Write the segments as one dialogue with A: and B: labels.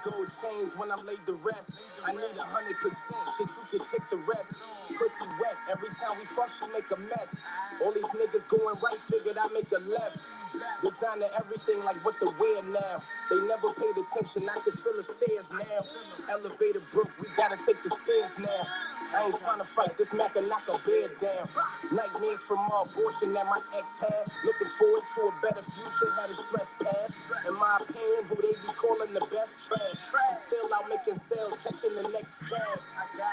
A: gold chains when I'm laid to rest. I need 100%, shit, you can take the rest. Pussy wet, every time we fuck, she make a mess. All these niggas going right, figured I make a left. Designing everything like what to wear now. They never paid attention, I can feel the stairs now. Elevator broke, we gotta take the stairs now. I ain't trying to fight this Mac and knock a bed down. Nightmares from my abortion that my ex had. Looking forward to a better future, had a stress pass. In my opinion, who they be calling the best trash. I'm still out making sales, catching the next cab.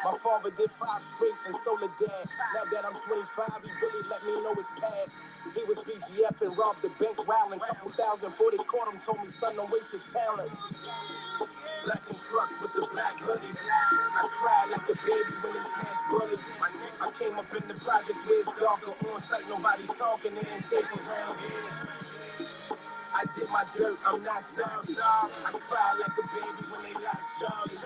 A: My father did 5 straight and sold a dad. Now that I'm 25, he really let me know his past. He was BGF and robbed the bank wildin'. Couple thousand before they caught him, told me, son, don't waste your talent. Black and struck with the black hoodie. I cried like a baby when he smashed bullies. I came up in the projects where it's darker on site, nobody talking, it ain't safe around here. I did my dirt, I'm not sorry. I cried like a baby when they locked Charlie.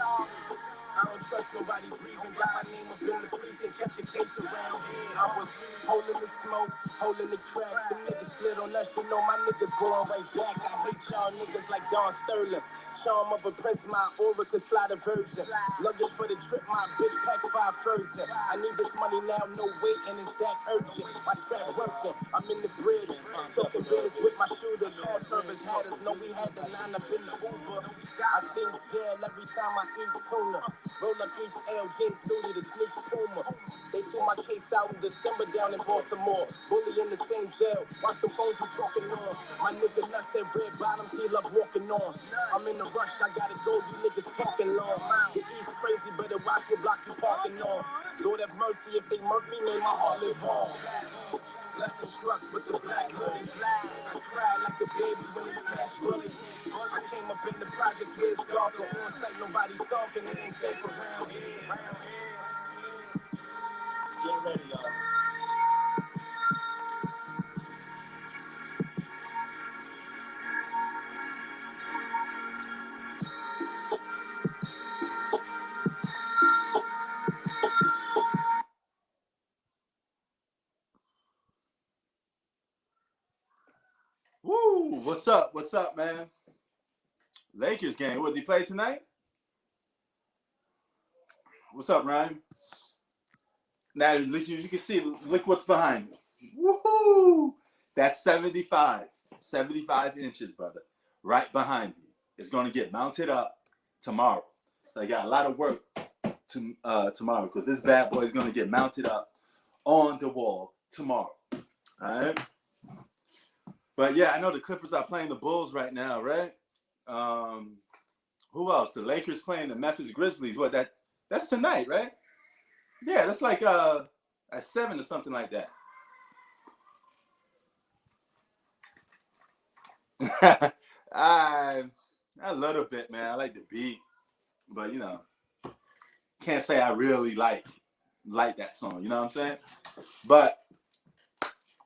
A: I don't trust nobody breathing, got my name up in the precinct, catch a case around here. I was holding the smoke, holding the cracks, the niggas slid on us, you know my niggas going right back. I hate y'all niggas like Don Sterling. Charm of a prince, my aura could slide a virgin. Luggage for the trip, my bitch pack 5 frozen. I need this money now, no wait, and it's that urgent. My trap working, I'm in the bridge, talking business with my shooter. Call service had us, know we had the line up in the Uber. I think jail every time I eat tuna. Roll up each L, jeans nudie, the sneak Puma. They threw my case out in December down in Baltimore. Bully in the same jail, watch the phones you talking on. My nigga nuts and red bottoms, he love walking on. I'm in the rush, I gotta go, you niggas talking long. The East crazy, better watch what block you parking on. Lord have mercy, if they murk me, may my heart live on. Black and struck with the black hoodie. I cried like a baby when he smashed bullies. I came up in the projects where it's darker on site, nobody talking, it ain't safe around here. Get ready, y'all.
B: Woo! What's up? What's up, man? Lakers game. What, did he play tonight? What's up, Ryan? Now, look, you can see, look what's behind me. Woohoo! That's 75 inches, brother. Right behind me. It's going to get mounted up tomorrow. So I got a lot of work tomorrow because this bad boy is going to get mounted up on the wall tomorrow. All right? But yeah, I know the Clippers are playing the Bulls right now, right? Who else? The Lakers playing the Memphis Grizzlies. What, that's tonight, right? Yeah, that's like at 7 or something like that. A little bit, man. I like the beat, but can't say I really like that song. You know what I'm saying? But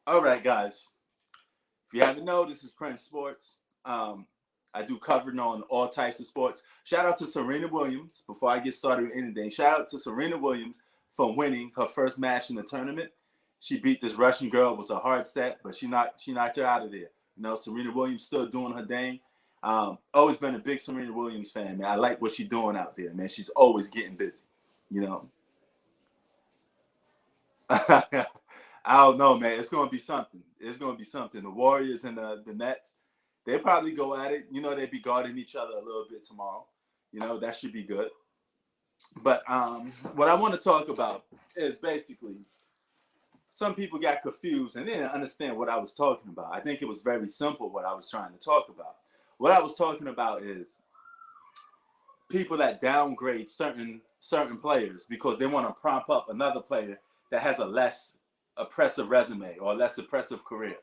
B: all right, guys. If you haven't known, this is Prince Sports. I do covering on all types of sports. Shout out to Serena Williams before I get started with anything. Shout out to Serena Williams for winning her first match in the tournament. She beat this Russian girl. It was a hard set, but she knocked her out of there. Serena Williams still doing her thing. Always been a big Serena Williams fan, man. I like what she's doing out there, man. She's always getting busy, I don't know, man. It's going to be something. It's going to be something. The Warriors and the Nets, they probably go at it. They'd be guarding each other a little bit tomorrow. That should be good. But what I want to talk about is basically some people got confused and they didn't understand what I was talking about. I think it was very simple what I was trying to talk about. What I was talking about is people that downgrade certain players because they want to prop up another player that has a less oppressive resume or less oppressive career.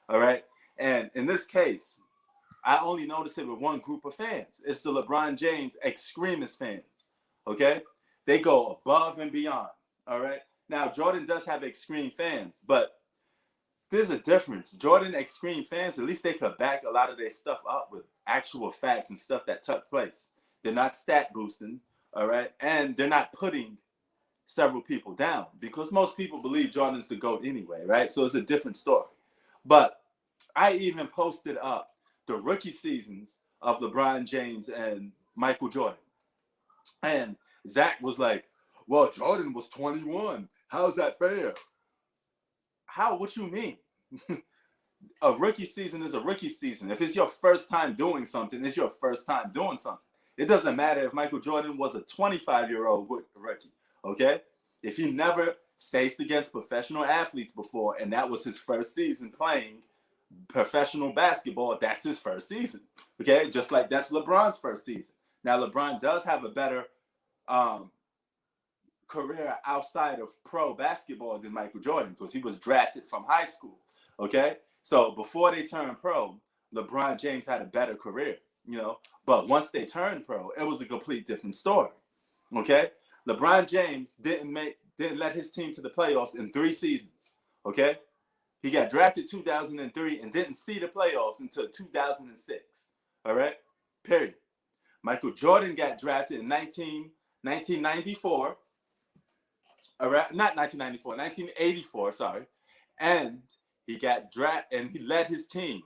B: All right. And in this case, I only notice it with one group of fans. It's the LeBron James extremist fans. Okay. They go above and beyond. All right. Now, Jordan does have extreme fans, but there's a difference. Jordan extreme fans, at least they could back a lot of their stuff up with actual facts and stuff that took place. They're not stat boosting. All right. And they're not putting several people down because most people believe Jordan's the GOAT anyway, right? So it's a different story. But I even posted up the rookie seasons of LeBron James and Michael Jordan. And Zach was like, well, Jordan was 21. How's that fair? How? What you mean? A rookie season is a rookie season. If it's your first time doing something, it's your first time doing something. It doesn't matter if Michael Jordan was a 25-year-old rookie, okay? If he never faced against professional athletes before and that was his first season playing professional basketball, that's his first season, okay? Just like that's LeBron's first season. Now, LeBron does have a better career outside of pro basketball than Michael Jordan because he was drafted from high school, okay? So before they turned pro, LeBron James had a better career, you know? But once they turned pro, it was a complete different story, okay? LeBron James didn't let his team to the playoffs in 3 seasons, okay? He got drafted 2003 and didn't see the playoffs until 2006, all right? Period. Michael Jordan got drafted in 1994, all right? Not 1994, 1984, sorry. And he got drafted and he led his team.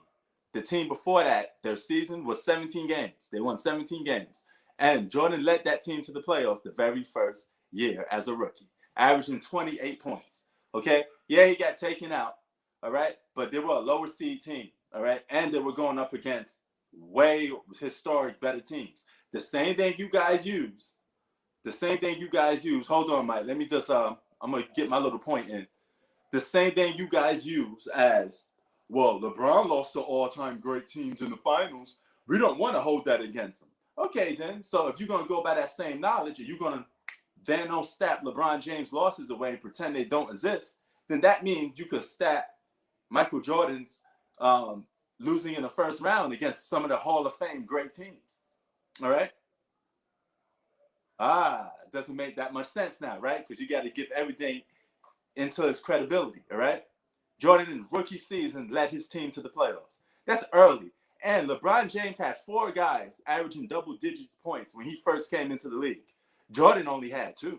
B: The team before that, their season was 17 games. They won 17 games. And Jordan led that team to the playoffs the very first year as a rookie, averaging 28 points, okay? Yeah, he got taken out, all right? But they were a lower seed team, all right? And they were going up against way historic better teams. The same thing you guys use, hold on, Mike, let me just, I'm going to get my little point in. The same thing you guys use as, well, LeBron lost to all-time great teams in the finals. We don't want to hold that against them. Okay, then. So if you're going to go by that same knowledge and you're going to then don't stat LeBron James' losses away and pretend they don't exist, then that means you could stat Michael Jordan's losing in the first round against some of the Hall of Fame great teams. All right? It doesn't make that much sense now, right? Because you got to give everything into its credibility, all right? Jordan in rookie season led his team to the playoffs. That's early. And LeBron James had 4 guys averaging double-digit points when he first came into the league. Jordan only had 2,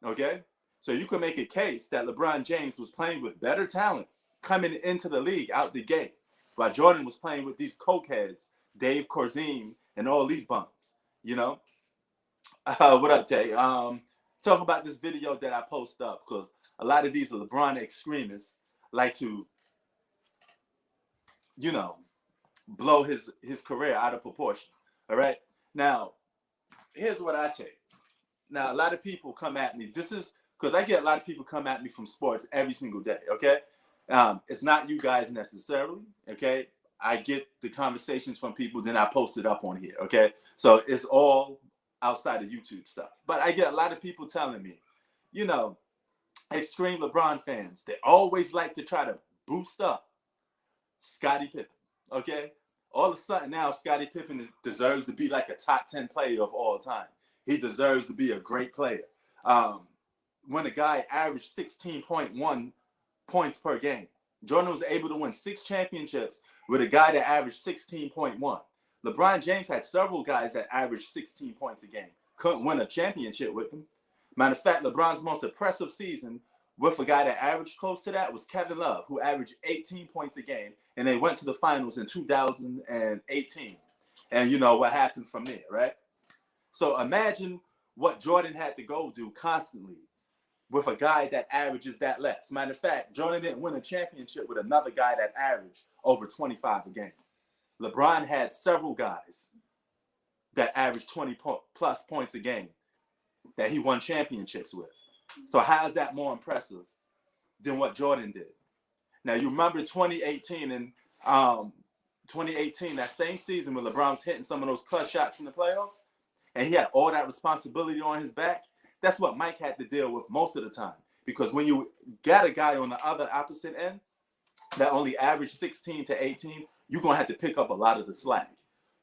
B: okay? So you could make a case that LeBron James was playing with better talent coming into the league out the gate, while Jordan was playing with these cokeheads, Dave Corzine, and all these bums, you know? What up, Jay? Talk about this video that I post up because a lot of these LeBron extremists like to, you know, blow his career out of proportion. All right. Now, here's what I take. Now, a lot of people come at me. This is because I get a lot of people come at me from sports every single day. Okay. It's not you guys necessarily. Okay. I get the conversations from people, then I post it up on here. Okay. So it's all outside of YouTube stuff. But I get a lot of people telling me, you know, extreme LeBron fans, they always like to try to boost up Scottie Pippen, okay? All of a sudden now, Scottie Pippen deserves to be like a top 10 player of all time. He deserves to be a great player. When a guy averaged 16.1 points per game, Jordan was able to win 6 championships with a guy that averaged 16.1. LeBron James had several guys that averaged 16 points a game. Couldn't win a championship with them. Matter of fact, LeBron's most impressive season with a guy that averaged close to that was Kevin Love, who averaged 18 points a game, and they went to the finals in 2018. And you know what happened from there, right? So imagine what Jordan had to go do constantly with a guy that averages that less. Matter of fact, Jordan didn't win a championship with another guy that averaged over 25 a game. LeBron had several guys that averaged 20 plus points a game that he won championships with. So how is that more impressive than what Jordan did? Now, you remember 2018 and 2018, that same season when LeBron was hitting some of those clutch shots in the playoffs, and he had all that responsibility on his back. That's what Mike had to deal with most of the time. Because when you got a guy on the other opposite end that only averaged 16 to 18, you're going to have to pick up a lot of the slack.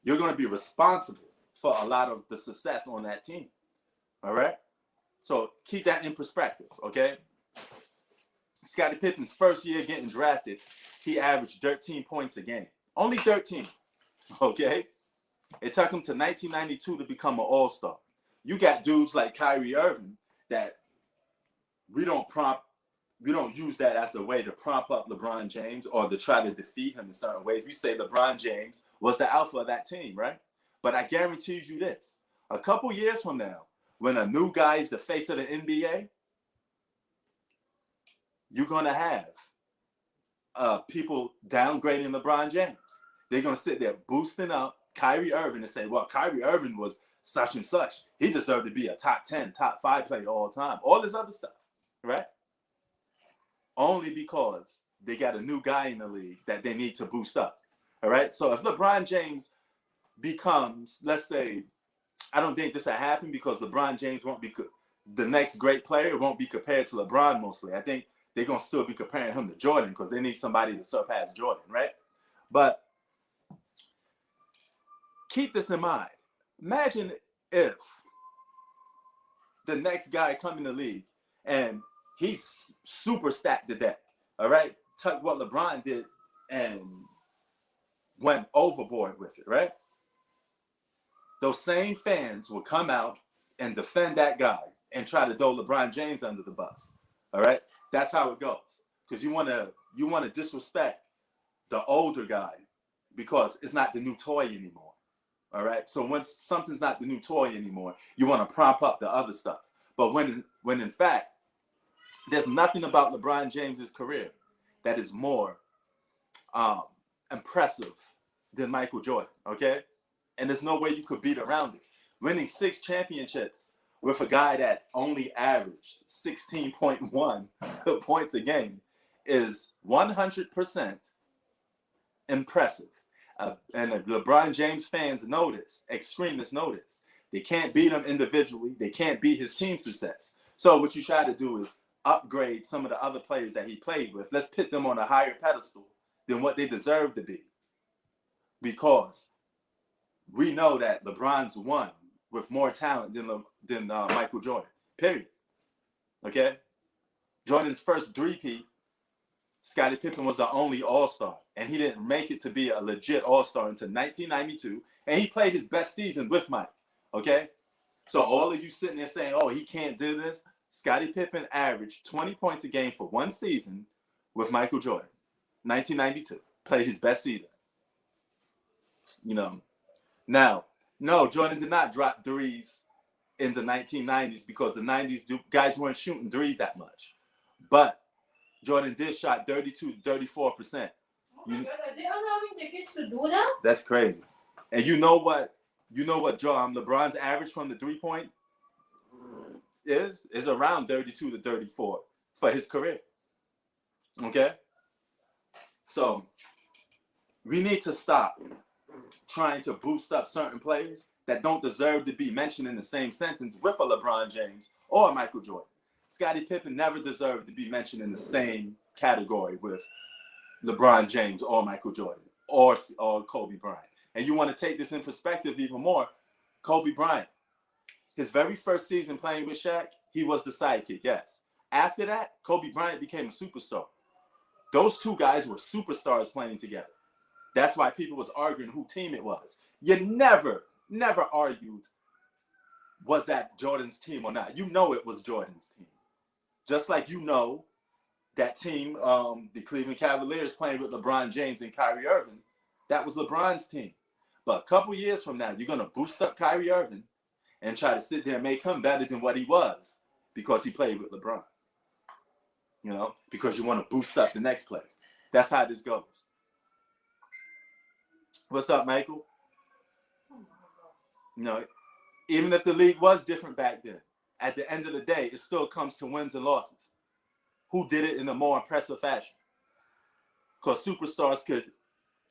B: You're going to be responsible for a lot of the success on that team. All right? So keep that in perspective, okay? Scottie Pippen's first year getting drafted, he averaged 13 points a game. Only 13, okay? It took him to 1992 to become an all-star. You got dudes like Kyrie Irving that we don't use that as a way to prop up LeBron James or to try to defeat him in certain ways. We say LeBron James was the alpha of that team, right? But I guarantee you this. A couple years from now, when a new guy is the face of the NBA, you're going to have people downgrading LeBron James. They're going to sit there boosting up Kyrie Irving and say, well, Kyrie Irving was such and such. He deserved to be a top 10, top 5 player all the time. All this other stuff, right? Only because they got a new guy in the league that they need to boost up, all right? So if LeBron James becomes, let's say, I don't think this will happen because LeBron James won't be the next great player won't be compared to LeBron mostly. I think they're going to still be comparing him to Jordan because they need somebody to surpass Jordan, right? But keep this in mind. Imagine if the next guy come in the league and he's super stacked to death, all right? Took what LeBron did and went overboard with it, right? Those same fans will come out and defend that guy and try to throw LeBron James under the bus, all right? That's how it goes. Because you want to disrespect the older guy because it's not the new toy anymore, all right? So when something's not the new toy anymore, you want to prop up the other stuff. But when in fact, there's nothing about LeBron James's career that is more impressive than Michael Jordan, okay? And there's no way you could beat around it. Winning 6 championships with a guy that only averaged 16.1 points a game is 100% impressive. And LeBron James fans know this, extremists know this. They can't beat him individually. They can't beat his team success. So what you try to do is upgrade some of the other players that he played with. Let's put them on a higher pedestal than what they deserve to be. Because we know that LeBron's won with more talent than Michael Jordan, period. Okay? Jordan's first three-peat, Scottie Pippen was the only all-star, and he didn't make it to be a legit all-star until 1992, and he played his best season with Mike, okay? So all of you sitting there saying, oh, he can't do this, Scottie Pippen averaged 20 points a game for one season with Michael Jordan, 1992, played his best season. You know, now, no, Jordan did not drop threes in the 1990s because the 90s guys weren't shooting threes that much. But Jordan did shot 32 to 34%.
C: Oh my God, are they allowing the kids to do that?
B: That's crazy. And you know what LeBron's average from the three-point is around 32 to 34 for his career. Okay? So we need to stop trying to boost up certain players that don't deserve to be mentioned in the same sentence with a LeBron James or a Michael Jordan. Scottie Pippen never deserved to be mentioned in the same category with LeBron James or Michael Jordan or Kobe Bryant. And you want to take this in perspective even more, Kobe Bryant, his very first season playing with Shaq, he was the sidekick, yes. After that, Kobe Bryant became a superstar. Those two guys were superstars playing together. That's why people was arguing who team it was. You never argued was that Jordan's team or not. You know it was Jordan's team. Just like you know that team, the Cleveland Cavaliers playing with LeBron James and Kyrie Irving, that was LeBron's team. But a couple years from now, you're going to boost up Kyrie Irving and try to sit there and make him better than what he was because he played with LeBron. You know, because you want to boost up the next player. That's how this goes. What's up, Michael? You know, even if the league was different back then, at the end of the day, it still comes to wins and losses. Who did it in a more impressive fashion? Because superstars could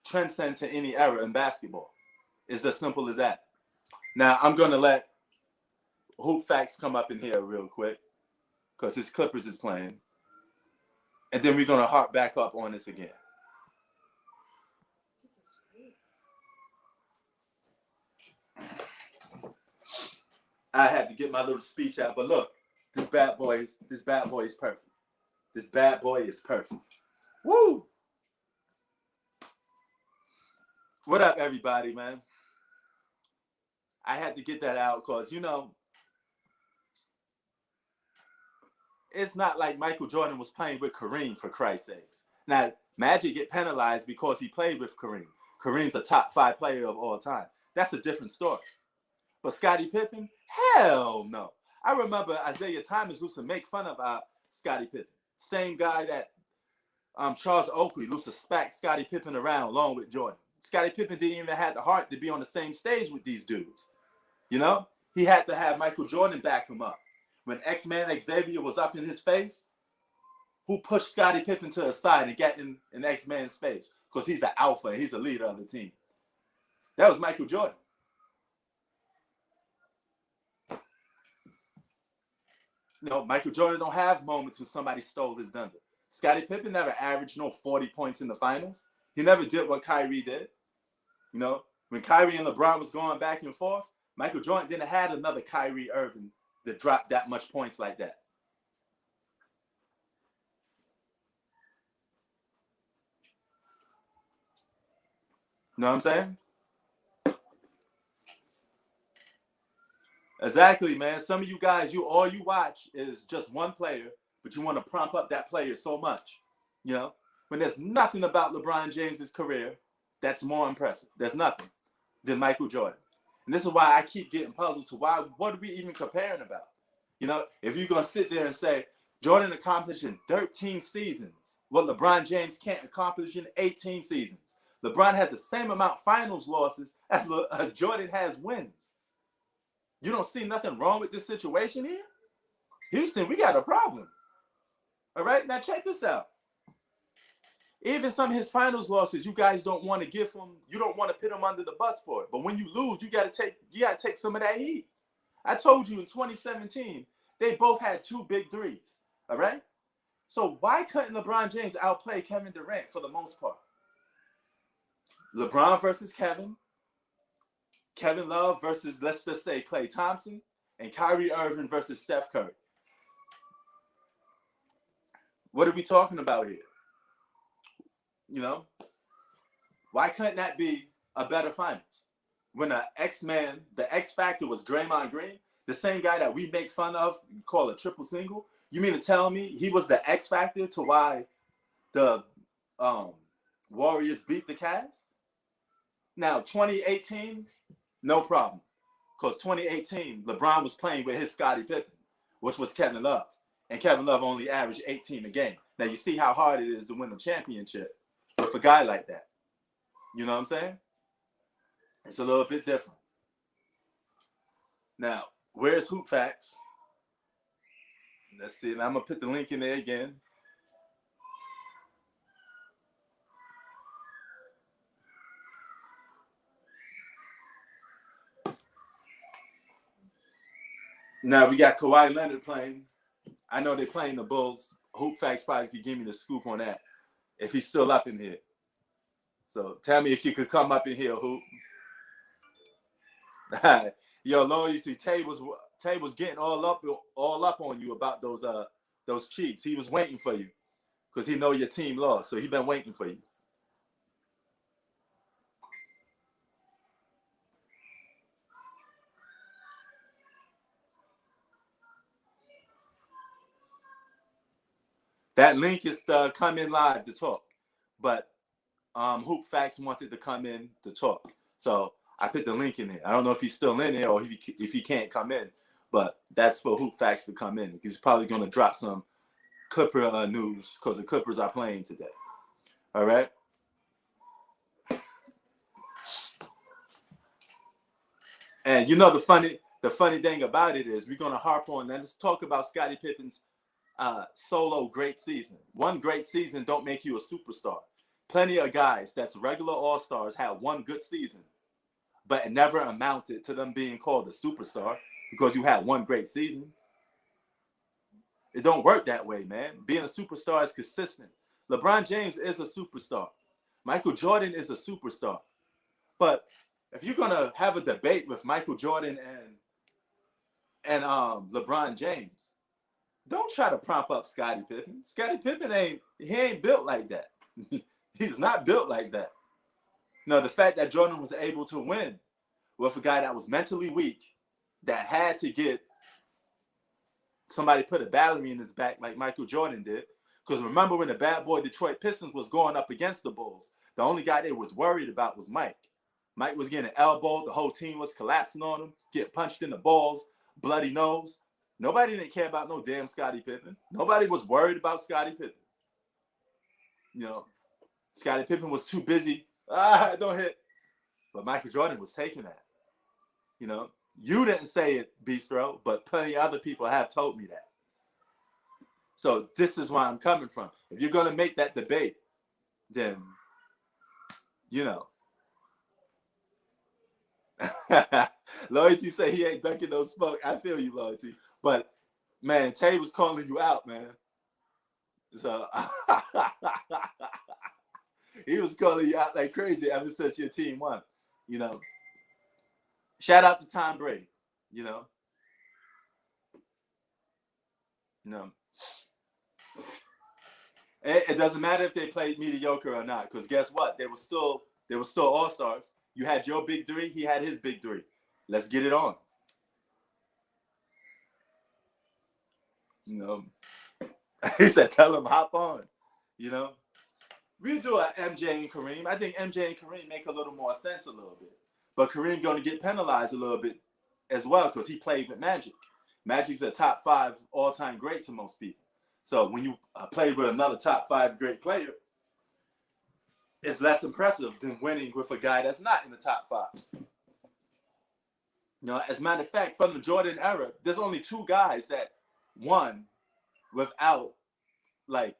B: transcend to any era in basketball. It's as simple as that. Now, I'm going to let Hoop Facts come up in here real quick because his Clippers is playing. And then we're going to harp back up on this again. I had to get my little speech out, but look, this bad boy is perfect. This bad boy is perfect. Woo! What up, everybody, man? I had to get that out because, you know, it's not like Michael Jordan was playing with Kareem, for Christ's sakes. Now, Magic get penalized because he played with Kareem. Kareem's a top 5 player of all time. That's a different story. But Scottie Pippen, hell no. I remember Isaiah Thomas used to make fun of Scottie Pippen. Same guy that Charles Oakley used to smack Scottie Pippen around along with Jordan. Scottie Pippen didn't even have the heart to be on the same stage with these dudes. You know? He had to have Michael Jordan back him up. When X-Man Xavier was up in his face, who pushed Scottie Pippen to the side and got in X-Man's face? Because he's an alpha and he's a leader of the team. That was Michael Jordan. No, Michael Jordan don't have moments when somebody stole his thunder. Scottie Pippen never averaged 40 points in the finals. He never did what Kyrie did. You know, when Kyrie and LeBron was going back and forth, Michael Jordan didn't have another Kyrie Irving that dropped that much points like that. You know what I'm saying? Exactly, man. Some of you guys, all you watch is just one player, but you want to prop up that player so much. You know, when there's nothing about LeBron James's career that's more impressive. There's nothing than Michael Jordan. And this is why I keep getting puzzled to what are we even comparing about? You know, if you're going to sit there and say, Jordan accomplished in 13 seasons what LeBron James can't accomplish in 18 seasons. LeBron has the same amount of finals losses as Jordan has wins. You don't see nothing wrong with this situation here? Houston, we got a problem. All right, now check this out. Even some of his finals losses, you guys don't want to give him, you don't want to put him under the bus for it. But when you lose, you gotta take some of that heat. I told you in 2017, they both had 2 big threes. All right? So why couldn't LeBron James outplay Kevin Durant for the most part? LeBron versus Kevin Love versus, let's just say, Klay Thompson, and Kyrie Irving versus Steph Curry. What are we talking about here? You know, why couldn't that be a better finals? When the X-Man, the X Factor was Draymond Green, the same guy that we make fun of, call a triple single. You mean to tell me he was the X Factor to why the Warriors beat the Cavs? Now, 2018, no problem. Because 2018, LeBron was playing with his Scottie Pippen, which was Kevin Love. And Kevin Love only averaged 18 a game. Now, you see how hard it is to win a championship with a guy like that. You know what I'm saying? It's a little bit different. Now, where's Hoop Facts? Let's see. And I'm going to put the link in there again. Now, we got Kawhi Leonard playing. I know they're playing the Bulls. Hoop Facts probably could give me the scoop on that if he's still up in here. So tell me if you could come up in here, Hoop. Yo, loyalty tables getting all up on you about those Chiefs. He was waiting for you because he know your team lost, so he been waiting for you. That link is come in live to talk, but Hoop Facts wanted to come in to talk, so I put the link in there. I don't know if he's still in there or if he can't come in, but that's for Hoop Facts to come in. He's probably going to drop some Clipper news because the Clippers are playing today. All right. And you know the funny thing about it is we're going to harp on. Let's talk about Scottie Pippen's solo great season. One great season don't make you a superstar. Plenty of guys that's regular all-stars had one good season, but it never amounted to them being called a superstar because you had one great season. It don't work that way, man. Being a superstar is consistent. LeBron James is a superstar. Michael Jordan is a superstar. But if you're gonna have a debate with Michael Jordan and LeBron James, don't try to prop up Scottie Pippen. Scottie Pippen ain't built like that. He's not built like that. No, the fact that Jordan was able to win with a guy that was mentally weak, that had to get somebody put a battery in his back like Michael Jordan did. Because remember when the bad boy Detroit Pistons was going up against the Bulls, the only guy they was worried about was Mike. Mike was getting elbowed. The whole team was collapsing on him, get punched in the balls, bloody nose. Nobody didn't care about no damn Scottie Pippen. Nobody was worried about Scottie Pippen. You know, Scottie Pippen was too busy. Don't hit. But Michael Jordan was taking that. You know, you didn't say it, Bistro, but plenty of other people have told me that. So this is where I'm coming from. If you're going to make that debate, then, you know. Loyalty say he ain't dunking no smoke. I feel you, Loyalty. But, man, Tay was calling you out, man. So he was calling you out like crazy ever since your team won. You know. Shout out to Tom Brady, you know. No. It doesn't matter if they played mediocre or not, because guess what? They were still all-stars. You had your big three, he had his big three. Let's get it on. You know. He said, tell him hop on. You know. We do a MJ and Kareem. I think MJ and Kareem make a little more sense a little bit. But Kareem going to get penalized a little bit as well because he played with Magic. Magic's a top 5 all-time great to most people. So when you play with another top 5 great player, it's less impressive than winning with a guy that's not in the top 5. You know, as a matter of fact, from the Jordan era, there's only 2 guys that won without like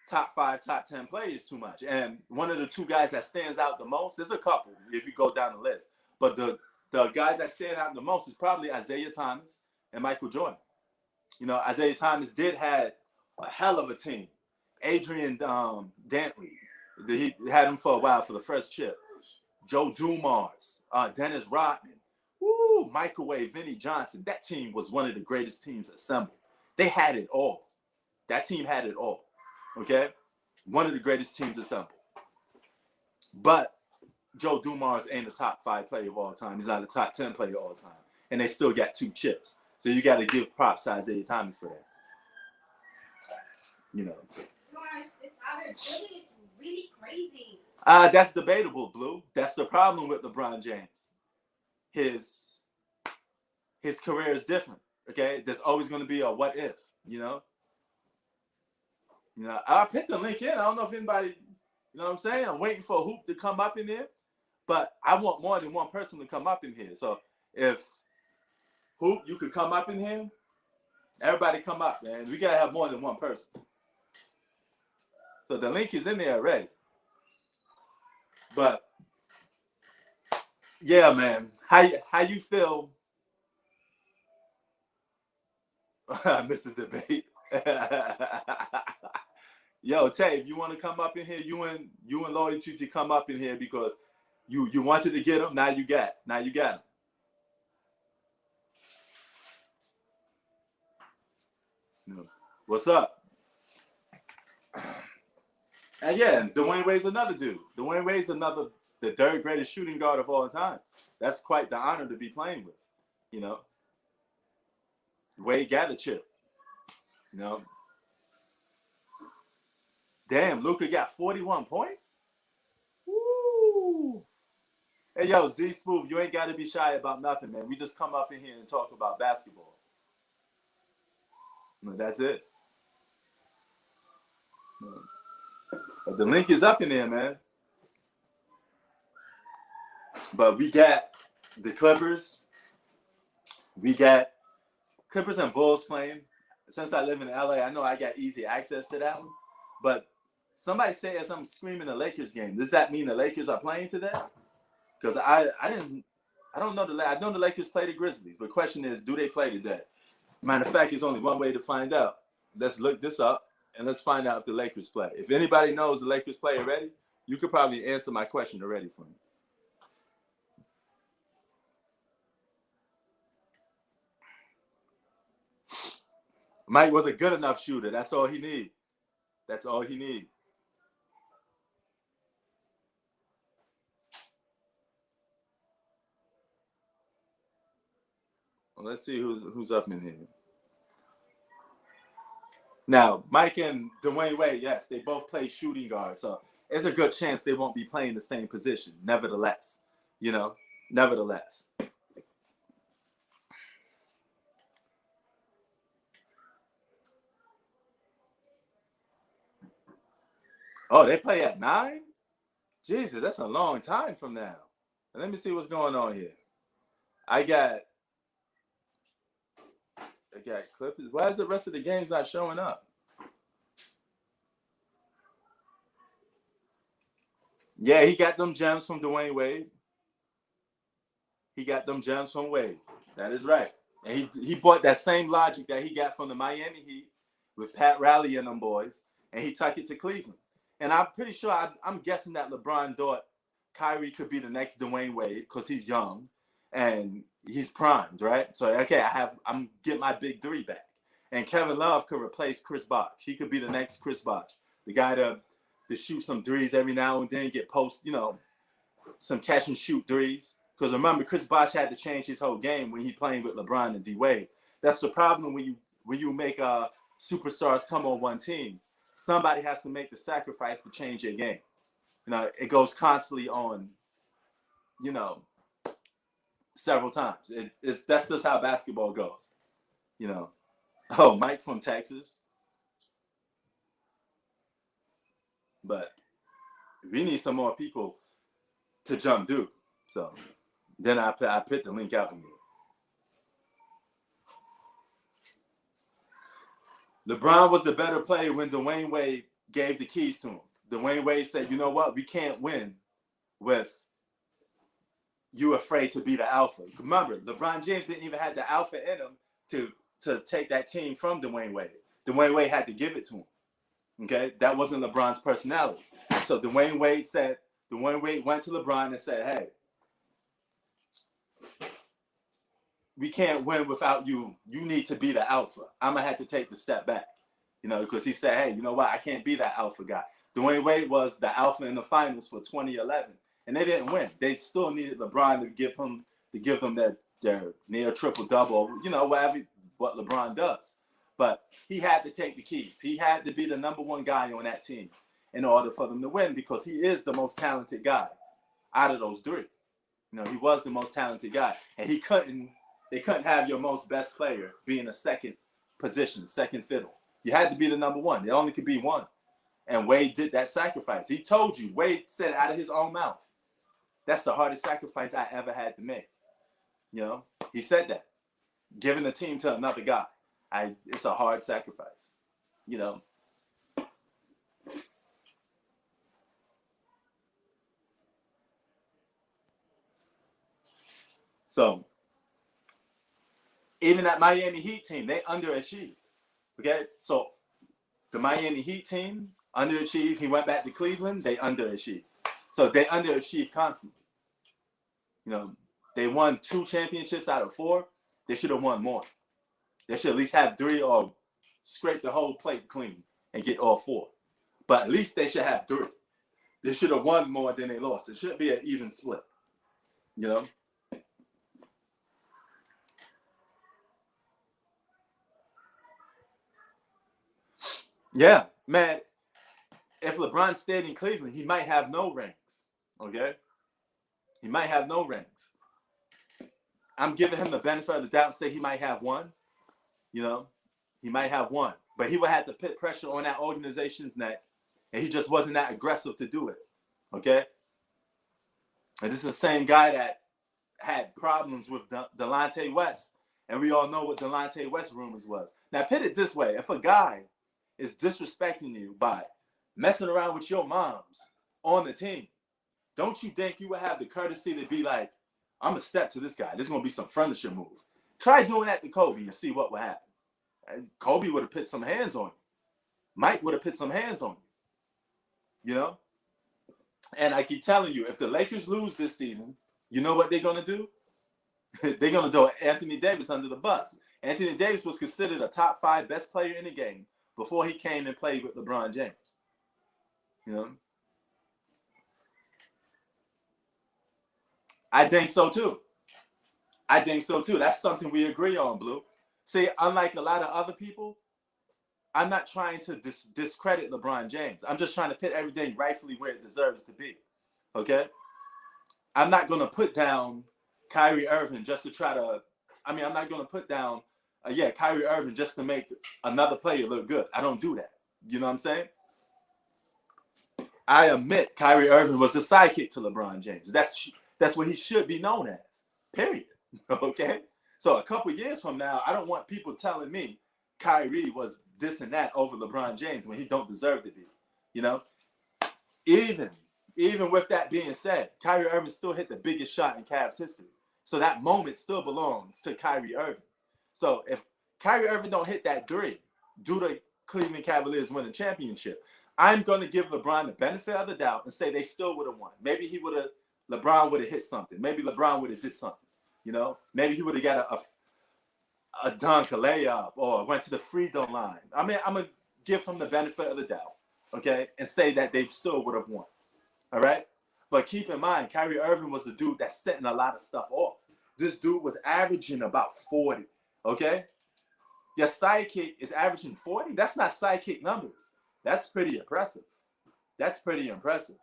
B: top 5, top 10 players too much. And one of the 2 guys that stands out the most, there's a couple if you go down the list, but the guys that stand out the most is probably Isaiah Thomas and Michael Jordan. You know, Isaiah Thomas did have a hell of a team. Adrian Dantley, he had him for a while for the first chip. Joe Dumars, Dennis Rodman, Microwave, Vinnie Johnson. That team was one of the greatest teams assembled. They had it all. That team had it all. Okay? One of the greatest teams assembled. But Joe Dumars ain't a top 5 player of all time. He's not a top 10 player of all time. And they still got 2 chips. So you got to give props to Isaiah Thomas for that. You know.
C: Gosh, this other Philly is really crazy.
B: That's debatable, Blue. That's the problem with LeBron James. His career is different. Okay? There's always going to be a what if, you know? You know, I picked the link in. I don't know if anybody, you know what I'm saying? I'm waiting for a hoop to come up in here. But I want more than one person to come up in here. So if Hoop, you could come up in here, everybody come up, man. We got to have more than one person. So the link is in there already. But, yeah, man. How you feel? I missed the debate. Yo, Tay, if you want to come up in here, you and Loyalty to come up in here because you wanted to get him. Now you got him. What's up? And yeah, Dwayne Wade's another dude. Dwayne Wade's the 3rd greatest shooting guard of all time. That's quite the honor to be playing with. You know, Wade got a chip. You know. Damn, Luka got 41 points? Woo! Hey, yo, Z Smooth, you ain't got to be shy about nothing, man. We just come up in here and talk about basketball. No, that's it. No. But the link is up in there, man. But we got the Clippers. We got Clippers and Bulls playing. Since I live in LA, I know I got easy access to that one. But somebody say as I'm screaming the Lakers game, does that mean the Lakers are playing today? Because I don't know I know the Lakers play the Grizzlies, but the question is, do they play today? Matter of fact, there's only one way to find out. Let's look this up and let's find out if the Lakers play. If anybody knows the Lakers play already, you could probably answer my question already for me. Mike was a good enough shooter. That's all he needs. That's all he needs. Well, let's see who's up in here. Now, Mike and Dwayne Wade, yes, they both play shooting guard. So it's a good chance they won't be playing the same position. Nevertheless, nevertheless. Oh, they play at 9? Jesus, that's a long time from now. Let me see what's going on here. I got Clippers. Why is the rest of the games not showing up? Yeah, he got them gems from Dwayne Wade. He got them gems from Wade. That is right. And he bought that same logic that he got from the Miami Heat with Pat Riley and them boys, and he took it to Cleveland. And I'm pretty sure, I'm guessing that LeBron thought Kyrie could be the next Dwayne Wade because he's young and he's primed, right? So, okay, I'm getting my big three back. And Kevin Love could replace Chris Bosh. He could be the next Chris Bosh, the guy to shoot some threes every now and then, get post, some catch and shoot threes. Because remember, Chris Bosh had to change his whole game when he playing with LeBron and D Wade. That's the problem when you make superstars come on one team. Somebody has to make the sacrifice to change their game. It goes constantly on, several times. That's just how basketball goes. Oh, Mike from Texas. But we need some more people to jump Duke. So then I put the link out in here. LeBron was the better player when Dwayne Wade gave the keys to him. Dwayne Wade said, you know what? We can't win with you afraid to be the alpha. Remember, LeBron James didn't even have the alpha in him to take that team from Dwayne Wade. Dwayne Wade had to give it to him. Okay? That wasn't LeBron's personality. So Dwayne Wade went to LeBron and said, hey, we can't win without you. You need to be the alpha. I'm going to have to take the step back, because he said, hey, you know what? I can't be that alpha guy. Dwayne Wade was the alpha in the finals for 2011, and they didn't win. They still needed LeBron to give them their near triple-double, what LeBron does. But he had to take the keys. He had to be the number one guy on that team in order for them to win, because he is the most talented guy out of those three. He was the most talented guy, and they couldn't have your most best player be in a second position, second fiddle. You had to be the number one. There only could be one. And Wade did that sacrifice. He told you, Wade said it out of his own mouth, that's the hardest sacrifice I ever had to make. He said that. Giving the team to another guy, it's a hard sacrifice. So, even that Miami Heat team, they underachieved. Okay? So, the Miami Heat team underachieved. He went back to Cleveland, they underachieved. So, they underachieved constantly. They won 2 championships out of 4. They should have won more. They should at least have 3 or scrape the whole plate clean and get all 4. But at least they should have 3. They should have won more than they lost. It shouldn't be an even split. Yeah, man. If LeBron stayed in Cleveland, he might have no rings. Okay? He might have no rings. I'm giving him the benefit of the doubt and say he might have 1. He might have 1. But he would have to put pressure on that organization's neck, and he just wasn't that aggressive to do it. Okay? And this is the same guy that had problems with Delonte West. And we all know what Delonte West rumors was. Now, put it this way. If a guy is disrespecting you by messing around with your moms on the team, don't you think you would have the courtesy to be like, I'm going to step to this guy. There's going to be some furniture move. Try doing that to Kobe and see what would happen. And Kobe would have put some hands on you. Mike would have put some hands on you. And I keep telling you, if the Lakers lose this season, you know what they're going to do? They're going to throw Anthony Davis under the bus. Anthony Davis was considered a top 5 best player in the game before he came and played with LeBron James. I think so too. That's something we agree on, Blue. See, unlike a lot of other people, I'm not trying to discredit LeBron James. I'm just trying to put everything rightfully where it deserves to be. Okay? I'm not going to put down Kyrie Irving just to try to, I'm not going to put down, Kyrie Irving just to make another player look good. I don't do that. You know what I'm saying? I admit Kyrie Irving was the sidekick to LeBron James. That's what he should be known as, period. Okay? So a couple years from now, I don't want people telling me Kyrie was this and that over LeBron James when he don't deserve to be. You know? Even with that being said, Kyrie Irving still hit the biggest shot in Cavs history. So that moment still belongs to Kyrie Irving. So if Kyrie Irving don't hit that three due to Cleveland Cavaliers winning the championship, I'm going to give LeBron the benefit of the doubt and say they still would have won. Maybe LeBron would have hit something. Maybe LeBron would have did something. You know, maybe he would have got a dunk, a layup, or went to the free throw line. I'm going to give him the benefit of the doubt, okay, and say that they still would have won. All right? But keep in mind, Kyrie Irving was the dude that's setting a lot of stuff off. This dude was averaging about 40, okay? Your sidekick is averaging 40? That's not sidekick numbers. That's pretty impressive. That's pretty impressive.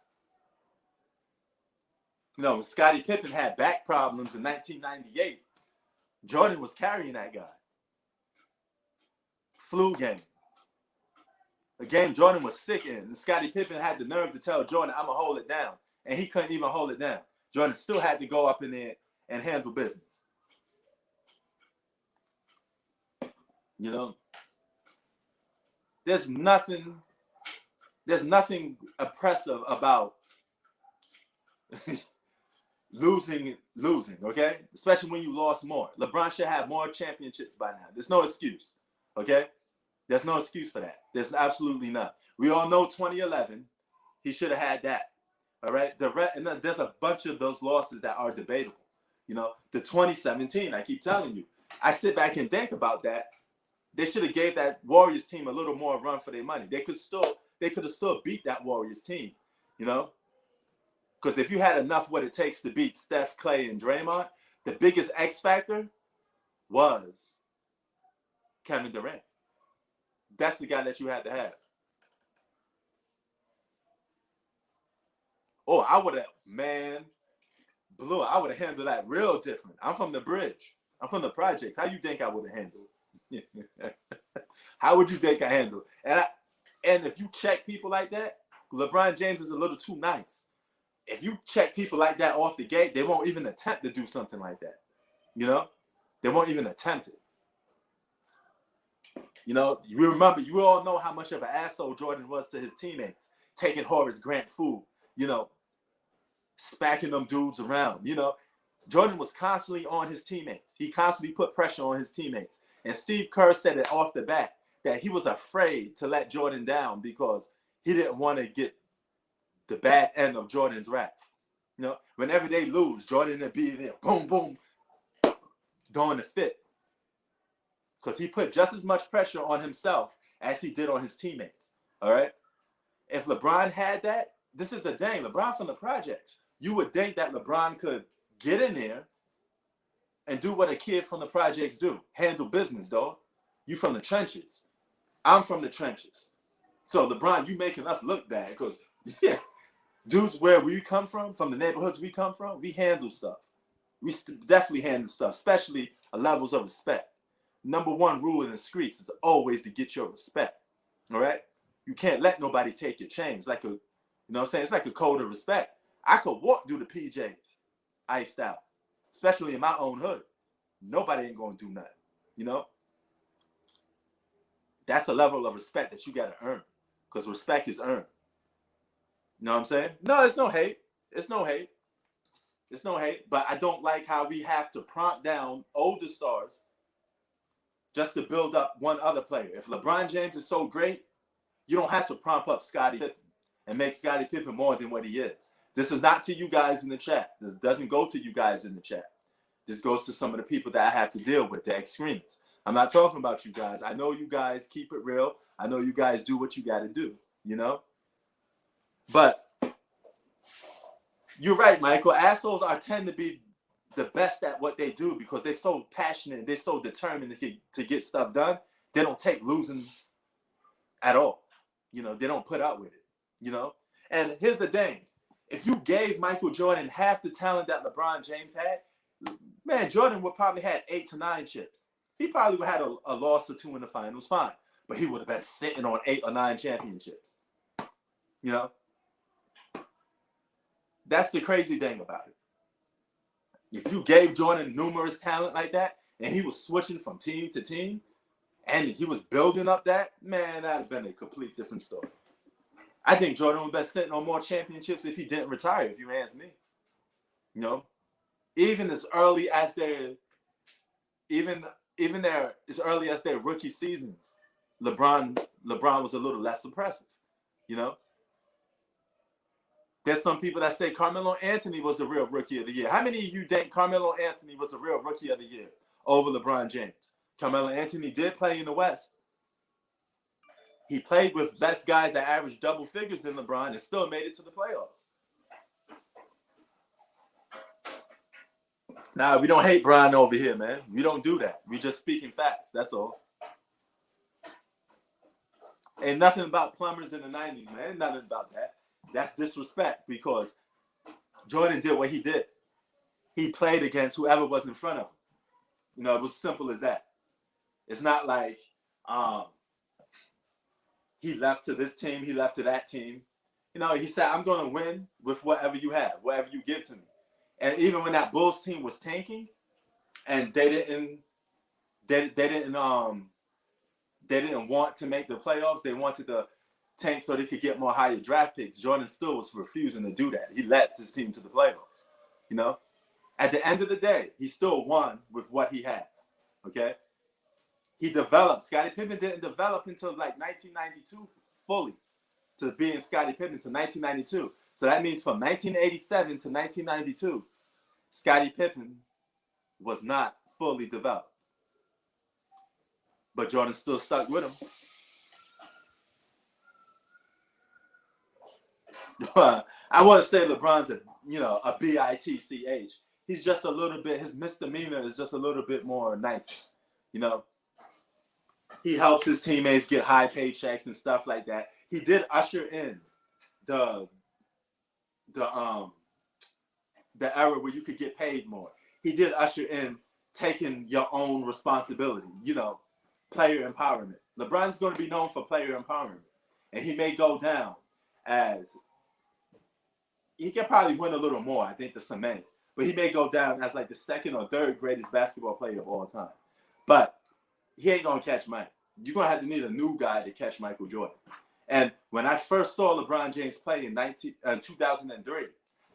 B: You know, when Scottie Pippen had back problems in 1998, Jordan was carrying that guy. Flu game. A game Jordan was sick in. And Scottie Pippen had the nerve to tell Jordan, I'm going to hold it down. And he couldn't even hold it down. Jordan still had to go up in there and handle business. You know? There's nothing oppressive about losing, okay? Especially when you lost more. LeBron should have more championships by now. There's no excuse, okay? There's no excuse for that. There's absolutely none. We all know 2011, he should have had that, all right? And then there's a bunch of those losses that are debatable. You know, the 2017, I keep telling you, I sit back and think about that. They should have gave that Warriors team a little more run for their money. They could have still beat that Warriors team, you know? Because if you had enough what it takes to beat Steph, Clay, and Draymond, the biggest X factor was Kevin Durant. That's the guy that you had to have. Oh, I would have handled that real different. I'm from the bridge. I'm from the projects. How you think I would have handled it? How would you think I handled it? And if you check people like that, LeBron James is a little too nice. If you check people like that off the gate, they won't even attempt to do something like that. You know? They won't even attempt it. You know, you all know how much of an asshole Jordan was to his teammates, taking Horace Grant food, you know, smacking them dudes around. You know, Jordan was constantly on his teammates. He constantly put pressure on his teammates. And Steve Kerr said it off the bat that he was afraid to let Jordan down because he didn't want to get the bad end of Jordan's wrath. You know, whenever they lose, Jordan would be there, boom, boom, doing the fit. Because he put just as much pressure on himself as he did on his teammates. All right? If LeBron had that, this is the thing. LeBron from the projects. You would think that LeBron could get in there and do what a kid from the projects do. Handle business, dog. You from the trenches. I'm from the trenches. So, LeBron, you making us look bad because, yeah, dudes where we come from the neighborhoods we come from, we handle stuff. We definitely handle stuff, especially levels of respect. Number one rule in the streets is always to get your respect. All right? You can't let nobody take your chains. You know what I'm saying? It's like a code of respect. I could walk through the PJs, iced out, especially in my own hood. Nobody ain't gonna do nothing. You know? That's a level of respect that you gotta earn. Because respect is earned. You know what I'm saying? No, it's no hate. It's no hate. It's no hate. But I don't like how we have to prompt down older stars just to build up one other player. If LeBron James is so great, you don't have to prompt up Scottie Pippen and make Scottie Pippen more than what he is. This is not to you guys in the chat. This doesn't go to you guys in the chat. This goes to some of the people that I have to deal with, the extremists. I'm not talking about you guys. I know you guys keep it real. I know you guys do what you got to do, you know? But you're right, Michael. Assholes tend to be the best at what they do because they're so passionate, they're so determined to get stuff done. They don't take losing at all. You know, they don't put up with it, you know? And here's the thing. If you gave Michael Jordan half the talent that LeBron James had, man, Jordan would probably had 8 to 9 chips. He probably would have had a loss or 2 in the finals, fine. But he would have been sitting on 8 or 9 championships. You know? That's the crazy thing about it. If you gave Jordan numerous talent like that, and he was switching from team to team, and he was building up that, man, that'd have been a complete different story. I think Jordan would have been sitting on more championships if he didn't retire, if you ask me. You know? Even as early as their rookie seasons, LeBron was a little less impressive. You know? There's some people that say Carmelo Anthony was the real rookie of the year. How many of you think Carmelo Anthony was the real rookie of the year over LeBron James? Carmelo Anthony did play in the West. He played with best guys that averaged double figures than LeBron and still made it to the playoffs. Nah, we don't hate Brian over here, man. We don't do that. We just speaking facts. That's all. Ain't nothing about plumbers in the 90s, man. Ain't nothing about that. That's disrespect because Jordan did what he did. He played against whoever was in front of him. You know, it was simple as that. It's not like he left to this team, he left to that team. You know, he said, I'm going to win with whatever you have, whatever you give to me. And even when that Bulls team was tanking and they didn't want to make the playoffs, they wanted to tank so they could get more higher draft picks. Jordan still was refusing to do that. He led his team to the playoffs. You know, at the end of the day, he still won with what he had. Okay, he developed. Scottie Pippen didn't develop until like 1992 fully to being Scottie Pippen to 1992. So that means from 1987 to 1992, Scottie Pippen was not fully developed. But Jordan still stuck with him. I want to say LeBron's a bitch. He's just a little bit, his misdemeanor is just a little bit more nice. You know, he helps his teammates get high paychecks and stuff like that. He did usher in the era where you could get paid more. He did usher in taking your own responsibility, you know, player empowerment. LeBron's going to be known for player empowerment. And he may go down as, he can probably win a little more, I think, the cement. But he may go down as like the second or third greatest basketball player of all time. But he ain't going to catch Mike. You're going to have to need a new guy to catch Michael Jordan. And when I first saw LeBron James play in 2003,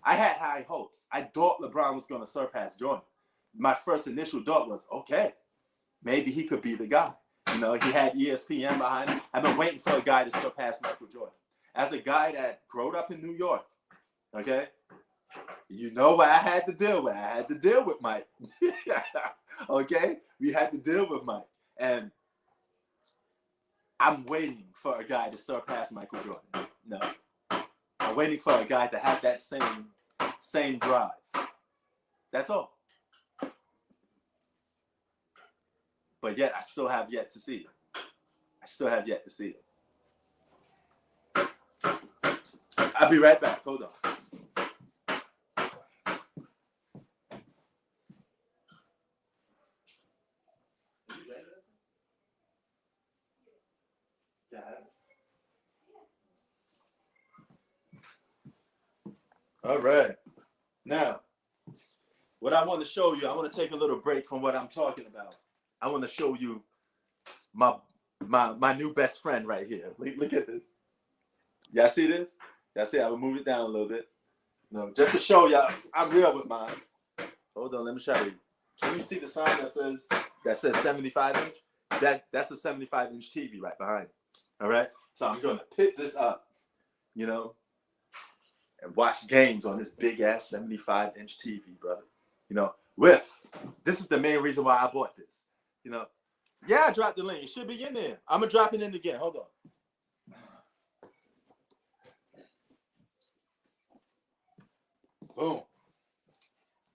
B: I had high hopes. I thought LeBron was going to surpass Jordan. My first initial thought was, okay, maybe he could be the guy. You know, he had ESPN behind him. I've been waiting for a guy to surpass Michael Jordan. As a guy that grew up in New York, okay, you know what I had to deal with? I had to deal with Mike. Okay? We had to deal with Mike. And I'm waiting for a guy to surpass Michael Jordan. No. I'm waiting for a guy to have that same drive. That's all. But yet, I still have yet to see it. I'll be right back. Hold on. All right. Now, what I want to show you, I want to take a little break from what I'm talking about. I want to show you my new best friend right here. Look at this. Y'all see this? Y'all see? I will move it down a little bit. No, just to show y'all, I'm real with mine. Hold on, let me show you. Can you see the sign that says 75 inch? That's a 75 inch TV right behind it. All right. So I'm going to pick this up, you know, and watch games on this big ass 75 inch TV, brother. You know, this is the main reason why I bought this. You know, yeah, I dropped the link. It should be in there. I'm gonna drop it in again. Hold on. Boom.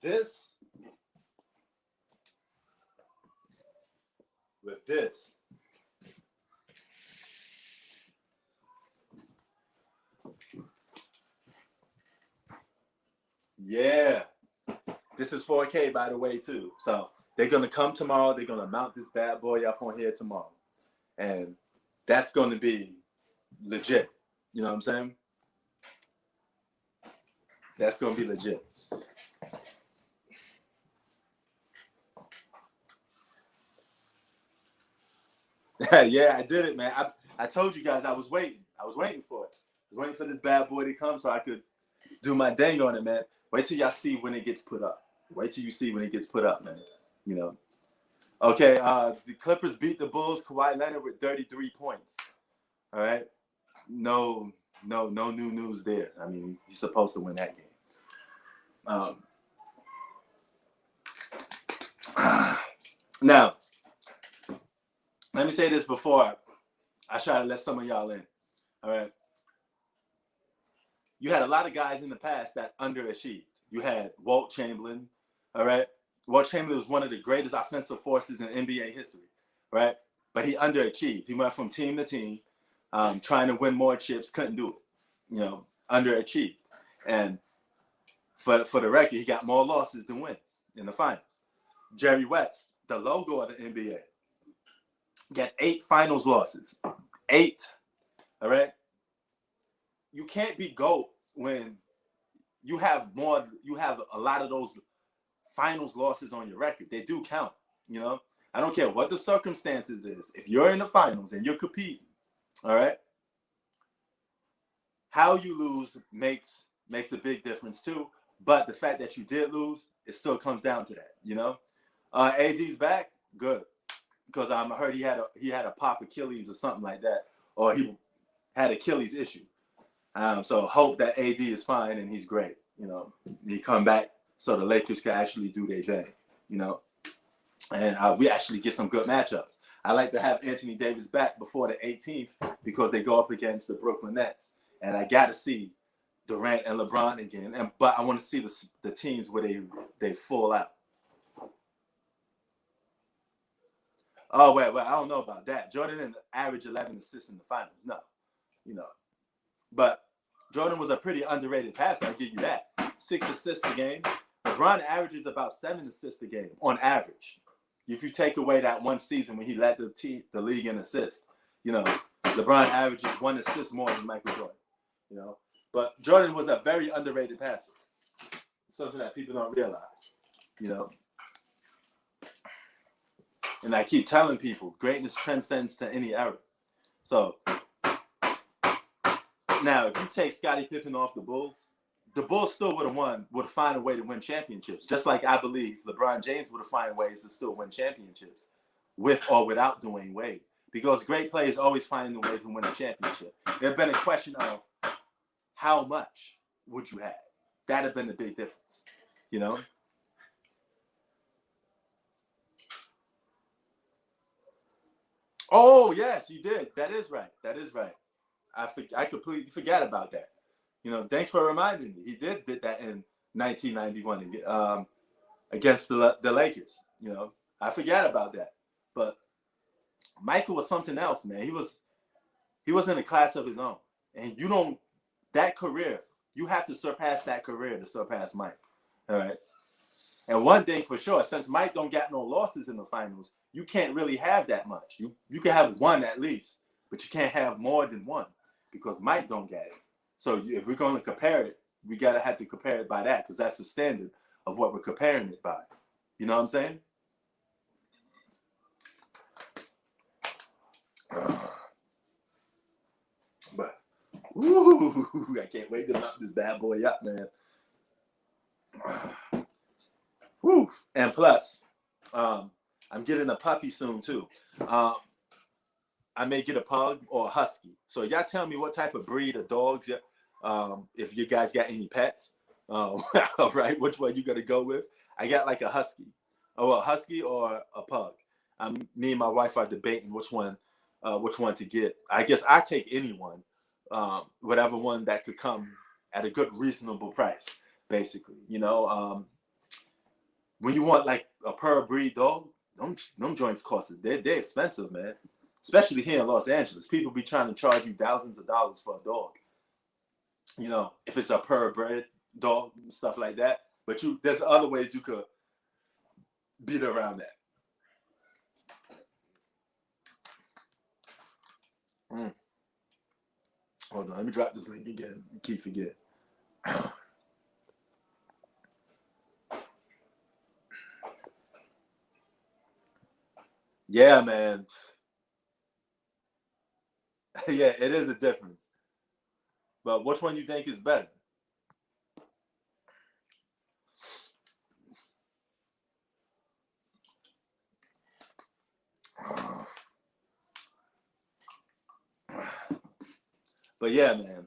B: This with this. Yeah. This is 4K, by the way, too. So they're going to come tomorrow. They're going to mount this bad boy up on here tomorrow. And that's going to be legit. You know what I'm saying? That's going to be legit. Yeah, I did it, man. I told you guys I was waiting. I was waiting for it. I was waiting for this bad boy to come so I could do my dang on it, man. Wait till y'all see when it gets put up. Wait till you see when it gets put up, man. You know. Okay, the Clippers beat the Bulls. Kawhi Leonard with 33 points. All right. No new news there. I mean, he's supposed to win that game. Now, let me say this before I try to let some of y'all in. All right. You had a lot of guys in the past that underachieved. You had Walt Chamberlain. All right. Walt Chamberlain was one of the greatest offensive forces in NBA history. Right. But he underachieved. He went from team to team, trying to win more chips, couldn't do it. You know, underachieved. And for the record, he got more losses than wins in the finals. Jerry West, the logo of the NBA, got 8 finals losses. 8. All right. You can't be GOAT when you have a lot of those finals losses on your record. They do count, you know. I don't care what the circumstances is. If you're in the finals and you're competing, all right, how you lose makes a big difference too. But the fact that you did lose, it still comes down to that, you know. AD's back, good, because I heard he had a pop Achilles or something like that, or he had Achilles issue. So hope that AD is fine and he's great. You know, he come back so the Lakers can actually do their thing. You know, and we actually get some good matchups. I like to have Anthony Davis back before the 18th because they go up against the Brooklyn Nets, and I got to see Durant and LeBron again. But I want to see the teams where they full out. Oh wait, I don't know about that. Jordan didn't average 11 assists in the finals. No, you know, but Jordan was a pretty underrated passer. I'll give you that. 6 assists a game. LeBron averages about 7 assists a game on average. If you take away that one season when he led the league in assists, you know, LeBron averages 1 assist more than Michael Jordan. You know, but Jordan was a very underrated passer. Something that people don't realize. You know, and I keep telling people, greatness transcends to any era. So now, if you take Scottie Pippen off the Bulls still would have found a way to win championships. Just like I believe LeBron James would have found ways to still win championships with or without Dwayne Wade. Because great players always find a way to win a championship. There's been a question of how much would you have? That'd have been the big difference, you know? Oh, yes, you did. That is right. I completely forgot about that. You know, thanks for reminding me. He did that in 1991 against the Lakers. You know, I forgot about that. But Michael was something else, man. He was in a class of his own. And that career, you have to surpass that career to surpass Mike. All right. And one thing for sure, since Mike don't got no losses in the finals, you can't really have that much. You can have one at least, but you can't have more than one because Mike don't get it. So if we're going to compare it, we gotta have to compare it by that because that's the standard of what we're comparing it by. You know what I'm saying? But I can't wait to knock this bad boy up, man. And plus, I'm getting a puppy soon too. I may get a pug or a husky. So y'all tell me what type of breed of dogs, if you guys got any pets. All right, which one you gonna go with? I got like a husky. Oh, a husky or a pug. Me and my wife are debating which one to get. I guess I take any one, whatever one that could come at a good, reasonable price, basically. You know, when you want like a pure breed dog, them joints cost it. They're expensive, man. Especially here in Los Angeles, people be trying to charge you thousands of dollars for a dog. You know, if it's a purebred, dog, stuff like that. But there's other ways you could beat around that. Hold on, let me drop this link again. Keep forget. Yeah, man. Yeah, it is a difference. But which one you think is better? But yeah, man.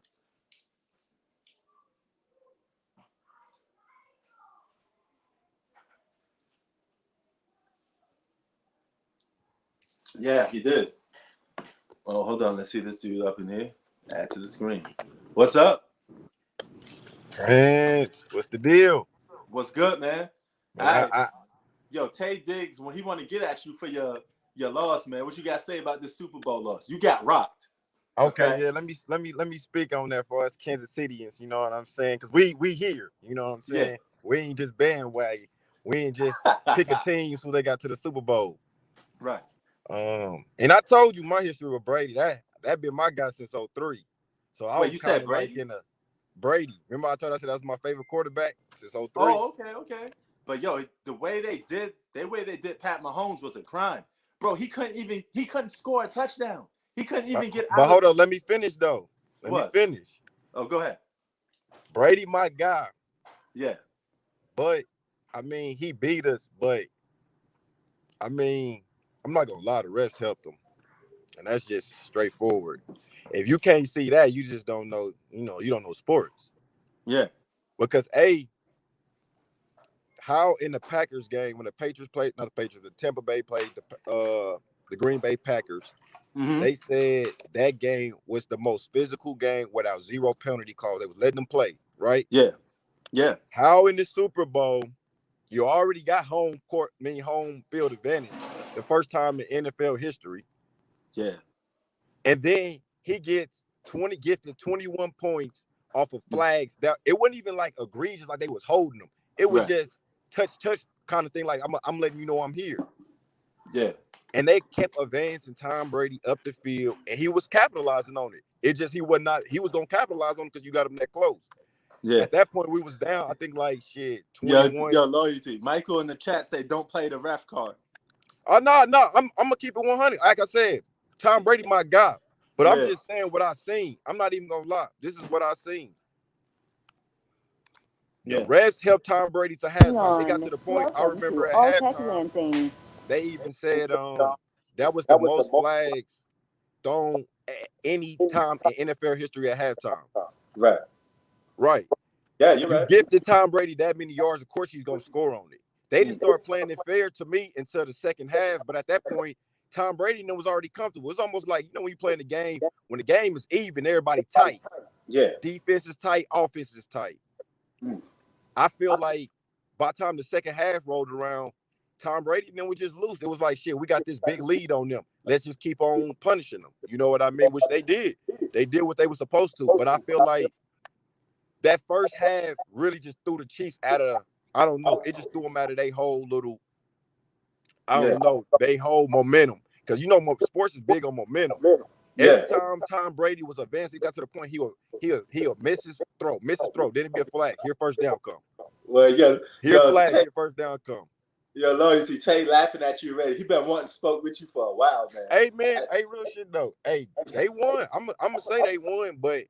B: Yeah, he did. Oh, hold on. Let's see this dude up in here. Add to the screen. What's up?
D: Prince, what's the deal?
B: What's good, man?
D: Man,
B: Yo, Tay Diggs, when he want to get at you for your loss, man, what you got to say about this Super Bowl loss? You got rocked.
D: okay, yeah. Let me speak on that for us Kansas Cityans. You know what I'm saying? Because we here. You know what I'm saying?
B: Yeah.
D: We ain't just bandwagon. We ain't just pick a team so they got to the Super Bowl.
B: Right.
D: And I told you my history with Brady. That been my guy since '03. So I
B: Wait,
D: was
B: you
D: kind
B: said
D: of like
B: Brady?
D: in a Brady. Remember I told you I said that was my favorite quarterback since '03.
B: Oh, okay. But yo, the way they did Pat Mahomes was a crime. Bro, he couldn't score a touchdown. He couldn't even get out.
D: But hold on, let me finish though. Let me
B: What?
D: finish.
B: Oh, go ahead.
D: Brady, my guy.
B: Yeah.
D: But I mean, he beat us. But I mean, I'm not gonna lie, the refs helped him, and that's just straightforward. If you can't see that, you just don't know. You know, you don't know sports.
B: Yeah.
D: Because how in the Packers game when the Patriots played, not the Patriots, the Tampa Bay played the Green Bay Packers.
B: Mm-hmm.
D: They said that game was the most physical game without zero penalty calls. They was letting them play, right?
B: Yeah. Yeah.
D: How in the Super Bowl you already got home field advantage the first time in NFL history.
B: Yeah.
D: And then he gets gifted 21 points off of flags that it wasn't even like egregious, like they was holding them. It was just touch kind of thing. Like I'm letting you know I'm here.
B: Yeah.
D: And they kept advancing Tom Brady up the field, and he was capitalizing on it. It just he was gonna capitalize on it because you got him that close.
B: Yeah.
D: At that point, we was down. I think like 21.
B: Yo, loyalty. Michael in the chat say don't play the ref card.
D: Oh no, I'm gonna keep it 100. Like I said, Tom Brady my guy. But I'm just saying what I seen. I'm not even gonna lie. This is what I seen. The refs helped Tom Brady to halftime. It got to the point I remember at halftime. They even said that was the most flags thrown at any time in NFL history at halftime. Right.
B: Yeah, you're right.
D: You gifted Tom Brady that many yards, of course he's gonna score on it. They didn't start playing it fair to me until the second half, but at that point, Tom Brady was already comfortable. It's almost like, you know, when you playing the game, when the game is even, everybody tight.
B: Yeah.
D: Defense is tight, offense is tight. I feel like by the time the second half rolled around, Tom Brady was just loose. It was like, shit, we got this big lead on them. Let's just keep on punishing them. You know what I mean? Which they did. They did what they were supposed to. But I feel like that first half really just threw the Chiefs out of, I don't know. It just threw them out of their whole little, I don't know, they whole momentum. Because, you know, sports is big on momentum. Every time Tom Brady was advancing, he got to the point he'll miss his throw. Then it'd be a flag. Here first down come.
B: Well,
D: here flag, here first down come.
B: Your loyalty, Tay laughing at you already. He been wanting to spoke with you for a while, man.
D: Hey, man, real shit though. Hey, they won. I'm gonna say they won, but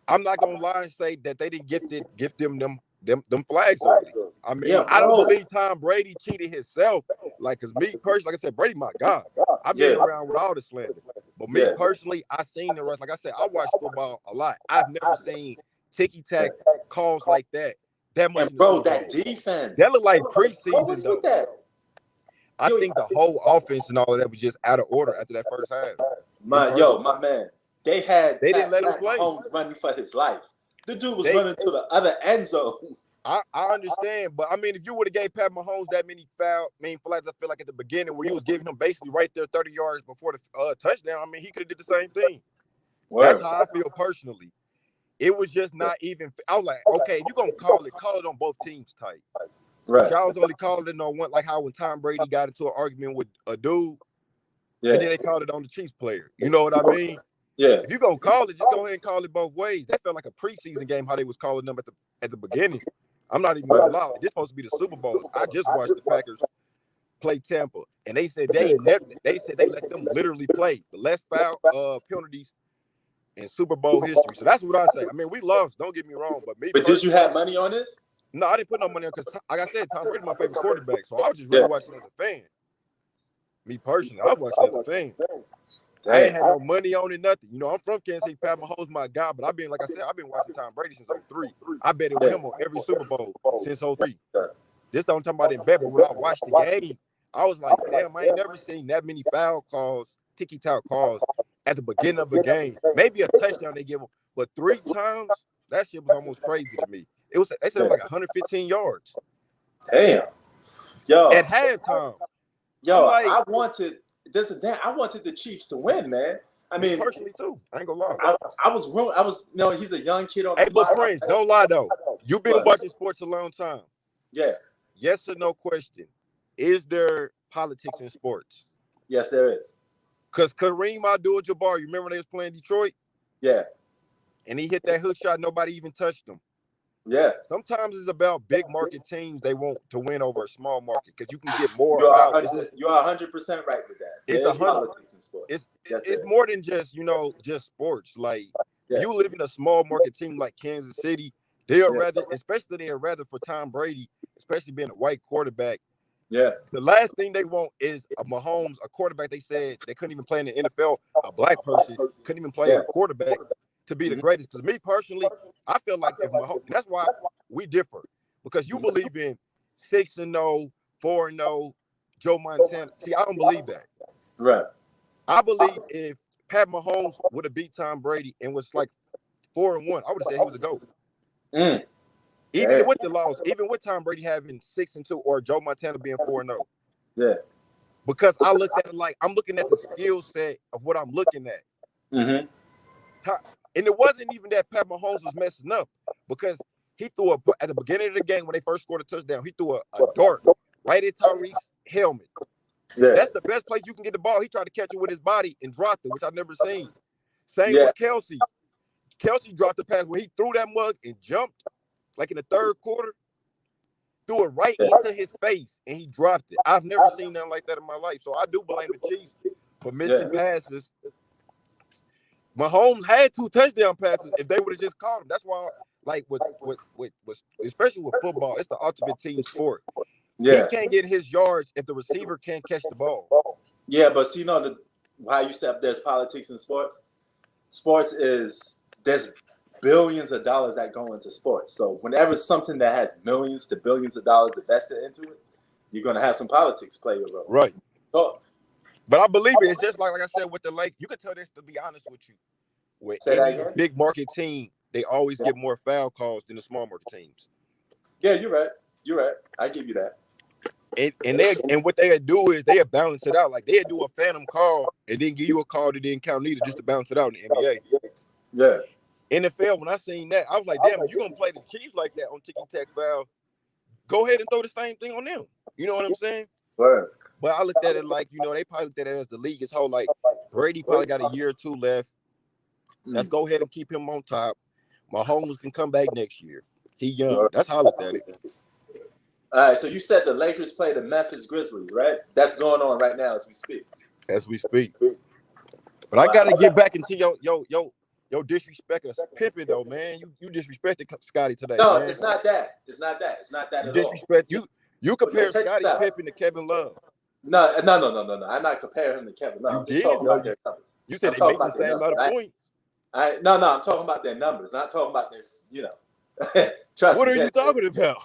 D: I'm not gonna lie and say that they didn't gift them flags early. I mean, I don't believe Tom Brady cheated himself. Like, cause me personally, like I said, Brady, my God, I've been around with all the slander. But me personally, I seen the rest. Like I said, I watch football a lot. I've never seen ticky-tack calls like that much.
B: And bro, that defense.
D: That looked like preseason though. I think the whole offense and all of that was just out of order after that first half.
B: My man. They didn't let him play. Mahomes running for his life. The dude was running to the other end zone.
D: I understand, but I mean, if you would have gave Pat Mahomes that many flags, I feel like at the beginning where you was giving him basically right there 30 yards before the touchdown, I mean, he could have did the same thing. That's how I feel personally. it was just not even. I was like, okay, if you're gonna call it on both teams tight.
B: Right.
D: But y'all was only calling it on one, like how when Tom Brady got into an argument with a dude,
B: Yeah.
D: and then they called it on the Chiefs player. You know what I mean?
B: Yeah.
D: If you're gonna call it, just go ahead and call it both ways. That felt like a preseason game, how they was calling them at the beginning. I'm not even gonna lie. This supposed to be the Super Bowl. I just watched the Packers play Tampa, and they said they let them literally play the less foul penalties in Super Bowl history. So that's what I say. I mean, we lost. Don't get me wrong, but me.
B: But did you have money on this?
D: No, I didn't put no money on because, like I said, Tom Brady's my favorite quarterback. So I was just really watching as a fan. Me personally, I was watching as a fan.
B: Damn.
D: I ain't had no money on it, nothing. You know, I'm from Kansas City. Pat Mahomes my guy, but I've been watching Tom Brady since 03. I bet it with him on every Super Bowl since 03. This don't talk about in bet, but when I watched the game, I was like, damn, I ain't never seen that many foul calls, ticky-tack calls at the beginning of a game. Maybe a touchdown they give them, but 3 times, that shit was almost crazy to me. They said it was like 115 yards.
B: Damn. Yo.
D: At halftime.
B: Yo, like, I wanted the Chiefs to win, man. I mean,
D: personally too. I ain't gonna lie.
B: I was, you know, he's a young kid on
D: the block. But Prince, don't lie though. You've been watching sports a long time.
B: Yeah.
D: Yes or no question. Is there politics in sports?
B: Yes, there is.
D: Because Kareem Abdul-Jabbar, you remember when they was playing Detroit?
B: Yeah.
D: And he hit that hook shot, nobody even touched him.
B: Yeah.
D: Sometimes it's about big market teams they want to win over a small market because you can get more.
B: You're 100% right with that. It's politics in sports.
D: It's more than just, you know, just sports. Like you live in a small market team like Kansas City, they'll rather for Tom Brady, especially being a white quarterback.
B: Yeah.
D: The last thing they want is a Mahomes, a quarterback they said they couldn't even play in the NFL, a black person couldn't even play a quarterback to be the greatest. Because me personally, I feel like if Mahomes, that's why we differ. Because you believe in 6-0, 4-0, Joe Montana. See, I don't believe that.
B: Right.
D: I believe if Pat Mahomes would have beat Tom Brady and was like 4-1, I would have said he was a GOAT. Even with the loss, even with Tom Brady having 6-2 or Joe Montana being 4-0.
B: Yeah.
D: Because I looked at it like I'm looking at the skill set of what I'm looking at.
B: Mm-hmm.
D: And it wasn't even that Pat Mahomes was messing up because he threw at the beginning of the game when they first scored a touchdown, he threw a dart right at Tyreek's helmet. Yeah. That's the best place you can get the ball. He tried to catch it with his body and dropped it, which I've never seen. Same with Kelsey. Kelsey dropped the pass when he threw that mug and jumped, like in the third quarter, threw it right into his face, and he dropped it. I've never seen nothing like that in my life. So I do blame the Chiefs for missing passes. Mahomes had 2 touchdown passes if they would have just caught him. That's why, like, with especially with football, it's the ultimate team sport. Yeah. He can't get his yards if the receiver can't catch the ball.
B: Yeah, but see, how you said there's politics in sports? Sports there's billions of dollars that go into sports. So whenever something that has millions to billions of dollars invested into it, you're going to have some politics play a role.
D: Right.
B: So,
D: but I believe it. It's just like I said with the Lakers. You can tell this, to be honest with you. With any big market team, they always get more foul calls than the small market teams.
B: Yeah, you're right. You're right. I give you that.
D: And what they do is they balance it out. Like they do a phantom call and then give you a call that didn't count either, just to balance it out in the NBA.
B: Yeah.
D: NFL, when I seen that, I was like, damn, if you're gonna play the Chiefs like that on ticky-tack foul, go ahead and throw the same thing on them. You know what I'm saying?
B: Right.
D: But I looked at it like, they probably looked at it as the league as whole. Like Brady probably got a year or 2 left. Let's go ahead and keep him on top. Mahomes can come back next year. He young. That's how I looked at it.
B: All right, so you said the Lakers play the Memphis Grizzlies, right? That's going on right now as we speak.
D: As we speak. But I gotta get back into your disrespect us pimping though, man. You disrespected Scotty today.
B: No,
D: man.
B: It's not that. It's not that at all.
D: Disrespect you compare Scotty Pippen to Kevin Love.
B: No. I'm not comparing him to Kevin Love. I'm just talking about their numbers.
D: You said they make the same amount of points.
B: No, I'm talking about their numbers, not talking about their, Trust
D: what
B: me,
D: are you talking about?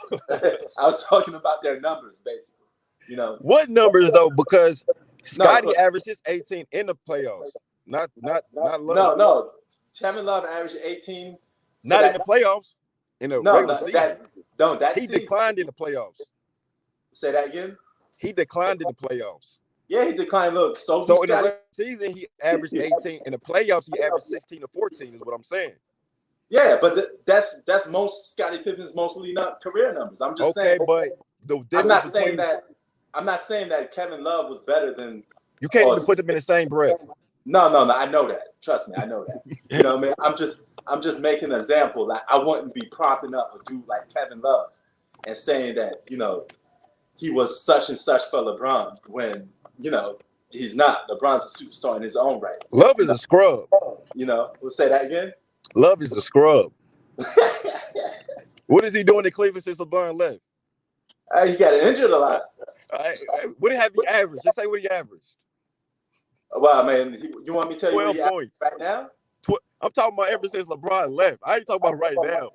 B: I was talking about their numbers, basically.
D: What numbers though? Because Scotty averages 18 in the playoffs. Not Love.
B: No. Kevin Love averaged 18.
D: Not in the playoffs. In the regular season.
B: That
D: he declined in the playoffs.
B: Say that again.
D: He declined in the playoffs.
B: Yeah, he declined. Look, so
D: in the season he averaged 18. In the playoffs he averaged 16 to 14. Is what I'm saying.
B: Yeah, but that's most Scottie Pippen's mostly not career numbers. I'm just
D: Okay,
B: saying.
D: but the
B: I'm not
D: difference
B: saying
D: between
B: that. I'm not saying that Kevin Love was better than.
D: you can't even put them in the same breath.
B: No. I know that. Trust me, I know that. You know what I mean? I'm just making an example. Like I wouldn't be propping up a dude like Kevin Love and saying that he was such and such for LeBron when he's not. LeBron's a superstar in his own right.
D: Love is a scrub.
B: We'll say that again.
D: Love is a scrub. What is he doing in Cleveland since LeBron left?
B: He got injured a lot.
D: What have he averaged? Just say what he averaged.
B: Well, man, you want me to tell you what
D: 12
B: he
D: points
B: right now?
D: I'm talking about ever since LeBron left. I ain't talking about right now.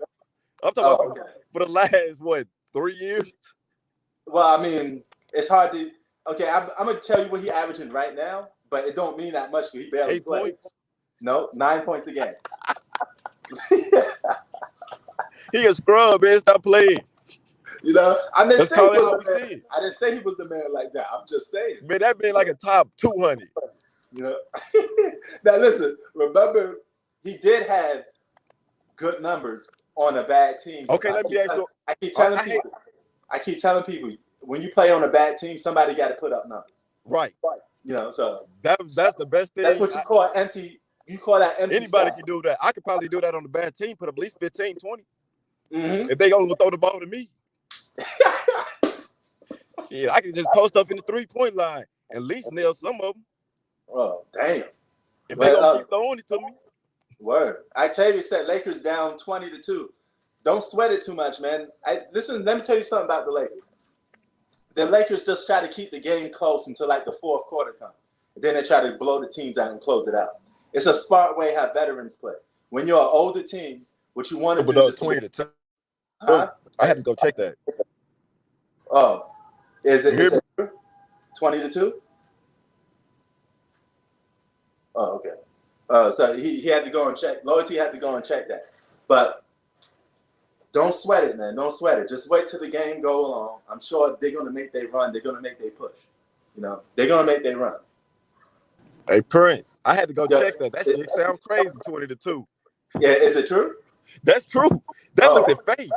D: I'm talking about for the last 3 years.
B: Well, I mean, it's hard to. Okay, I'm gonna tell you what he averaging right now, but it don't mean that much because he barely
D: 8
B: plays.
D: points.
B: No, 9 points a game.
D: He a scrub, man. Stop playing.
B: I didn't
D: Let's
B: say
D: call
B: he
D: it
B: was
D: how
B: the
D: we
B: man.
D: see it.
B: I didn't say he was the man like that. I'm just saying.
D: Man, that been like a top 200.
B: Now listen. Remember, he did have good numbers on a bad team.
D: Okay, let me ask you.
B: I keep telling people when you play on a bad team, somebody got to put up numbers.
D: Right.
B: So
D: that's the best thing.
B: That's what you call empty. You call that empty.
D: Anybody
B: stat.
D: can do that. I could probably do that on a bad team, put up at least 15, 20.
B: Mm-hmm.
D: If they gonna throw the ball to me. Shit, I can just post up in the 3-point line and at least nail some of them.
B: Oh, damn.
D: If they gonna keep throwing it to me.
B: Word. Octavia said Lakers down 20-2. Don't sweat it too much, man. Listen, let me tell you something about the Lakers. The Lakers just try to keep the game close until like the fourth quarter comes. And then they try to blow the teams out and close it out. It's a smart way how veterans play. When you're an older team, what you want to do is
D: 20-2.
B: Huh?
D: I had to go check that.
B: Oh. Is it 20-2? Oh, okay. So he had to go and check. Loyalty had to go and check that. But don't sweat it, man. Don't sweat it. Just wait till the game go along. I'm sure they're gonna make their run. They're gonna make their push. They're gonna make their run.
D: Hey Prince, I had to go check that. That shit sound crazy. 20-2.
B: Yeah, is it true?
D: That's true. That looked fake.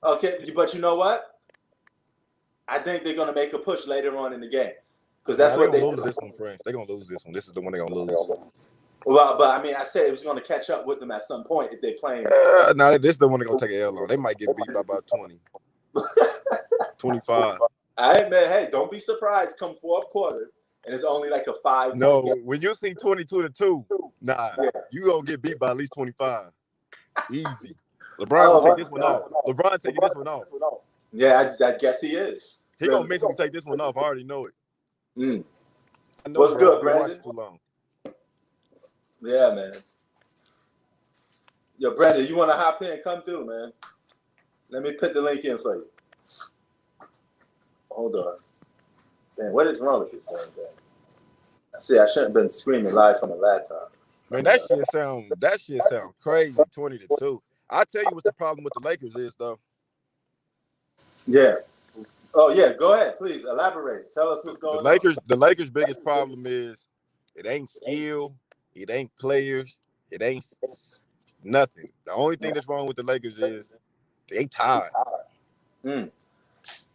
B: Okay, but you know what? I think they're gonna make a push later on in the game because that's what they
D: lose
B: do.
D: this one, Prince. They're gonna lose this one. This is the one they're gonna lose.
B: Well, but I mean, I said it was gonna catch up with them at some point if they're playing.
D: No, this is the one they're gonna take an L on. They might get beat by about 20, 25.
B: All right, man. Hey, don't be surprised. Come fourth quarter, and it's only like a 5.
D: No, when you see 22-2, you gonna get beat by at least 25. Easy. LeBron will take this one off. LeBron taking this one off.
B: Yeah, I guess he is.
D: He gonna mentally take this one off. I already know it. I know
B: What's good, Brandon?
D: Too long.
B: Yeah, man. Yo, Brandon, you want to hop in? Come through, man. Let me put the link in for you. Hold on. Damn, what is wrong with this damn thing? I see. I shouldn't have been screaming live from a laptop.
D: Man, that shit sound crazy. 20-2. I tell you what the problem with the Lakers is, though.
B: Yeah. Oh yeah. Go ahead, please elaborate. Tell us what's going on.
D: The Lakers' biggest problem is it ain't skill, it ain't players, it ain't nothing. The only thing that's wrong with the Lakers is they tired.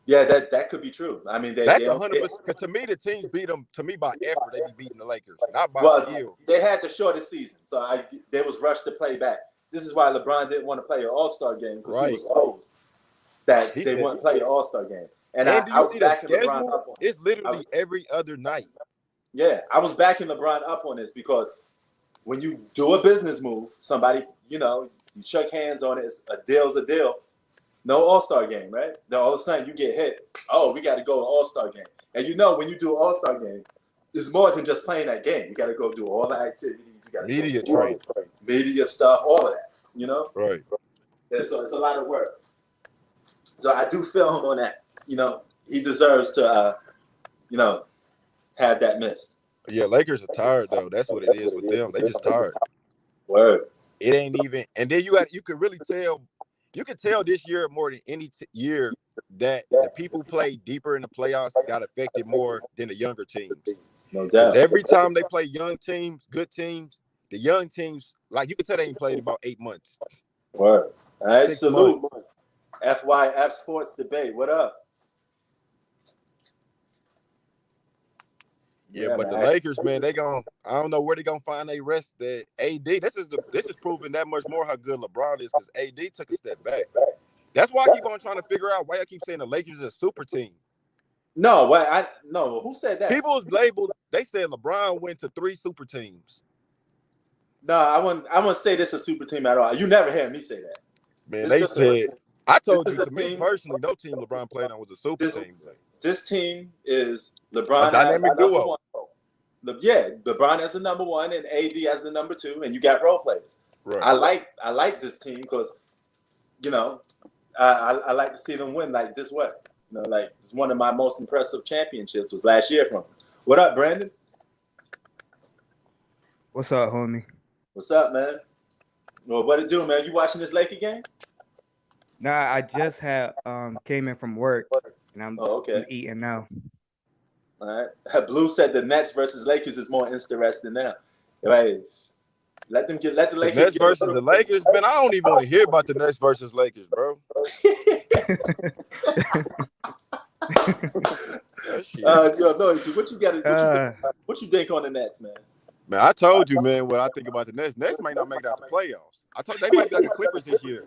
B: Yeah, that could be true. I mean,
D: that's 100%. Because to me, the teams beat them. To me, by effort, they be beating the Lakers, not by skill.
B: They had the shortest season, so they was rushed to play back. This is why LeBron didn't want to play an All-Star game because he was told that they wouldn't play an All-Star game. And I was backing LeBron up on
D: it's literally every other night.
B: Yeah, I was backing LeBron up on this because when you do a business move, somebody, you shake hands on it. A deal's a deal. No All-Star game, right? Then all of a sudden you get hit. Oh, we got to go to All-Star game. And when you do an All-Star game, it's more than just playing that game. You got to go do all the activities. You got
D: media training,
B: media stuff, all of that.
D: Right.
B: And so it's a lot of work. So I do feel him on that. He deserves to, have that missed.
D: Yeah, Lakers are tired though. That's what it is with them. They just tired.
B: Word.
D: It ain't even. And then you could really tell. You could tell this year more than any year that the people who play deeper in the playoffs got affected more than the younger teams.
B: No doubt.
D: Every time they play young teams, good teams, The young teams, like you can tell, they ain't played about 8 months.
B: Word. All right,
D: 6
B: salute.
D: months.
B: FYF Sports Debate. What up?
D: Yeah, but the Lakers, man, I don't know where they gonna find a rest. That AD, this is proving that much more how good LeBron is because AD took a step back. That's why I keep on trying to figure out why I keep saying the Lakers is a super team.
B: No, no. Who said that?
D: People was labeled. They said LeBron went to 3 super teams.
B: No, I wouldn't say this is a super team at all. You never heard me say that.
D: Man, they said. I told you, to me
B: team,
D: personally, no team LeBron played on was a super team.
B: This team is LeBron
D: a dynamic duo.
B: Yeah, LeBron as the number 1 and AD as the number 2, and you got role players.
D: Right.
B: I like this team because, I like to see them win like this way. Like it's one of my most impressive championships was last year from them. What up, Brandon?
E: What's up, homie?
B: What's up, man? Well, what it do, man? You watching this Laker game?
E: Nah, I just came in from work and I'm eating now.
B: All right. Blue said the Nets versus Lakers is more interesting now. Right. Let the Lakers.
D: Nets versus the Lakers, man. I don't even want to hear about the Nets versus Lakers, bro.
B: What you think on the Nets, man?
D: Man, I told you, man, what I think about the Nets. Nets might not make it out the playoffs. I told they might be like the Clippers this year.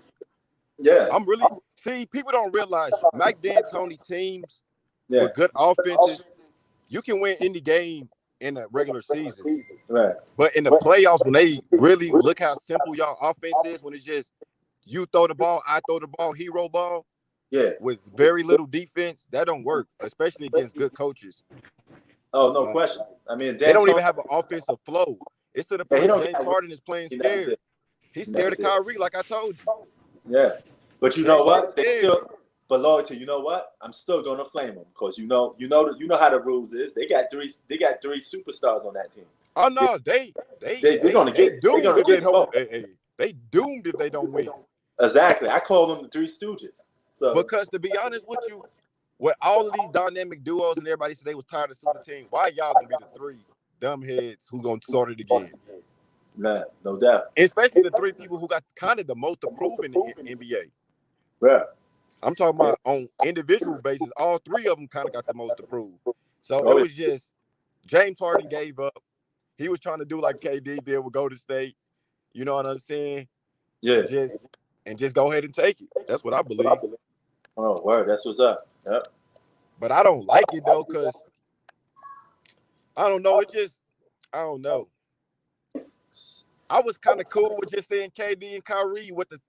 B: Yeah.
D: People don't realize Mike D'Antoni teams with good offenses, you can win any game in a regular season.
B: Right.
D: But in the playoffs, when they really look how simple y'all offense is, when it's just you throw the ball, I throw the ball, hero ball, with very little defense, that don't work, especially against good coaches.
B: Oh, no question. I mean,
D: they don't even have an offensive flow. It's to the point James Harden is playing scared. He's scared of Kyrie, like I told you.
B: Yeah. But you know what? But loyalty, you know what? I'm still gonna flame them because you know how the rules is. They got three superstars on that team.
D: Oh no, they're gonna get doomed if they don't. They doomed if they don't win.
B: Exactly. I call them the Three Stooges. So
D: because to be honest with you, with all of these dynamic duos and everybody said they was tired of super team, why y'all gonna be the 3 dumbheads who gonna start it again?
B: Nah, no doubt.
D: Especially the 3 people who got kind of the most to prove in the NBA.
B: Yeah.
D: I'm talking about on individual basis. All 3 of them kind of got the most to prove. So it was just James Harden gave up. He was trying to do like KD did with Golden State. You know what I'm saying?
B: Yeah.
D: Just go ahead and take it. That's what I believe.
B: Oh, word. That's what's up. Yep.
D: But I don't like it though, because I don't know. I don't know. I was kind of cool with just saying KD and Kyrie with the,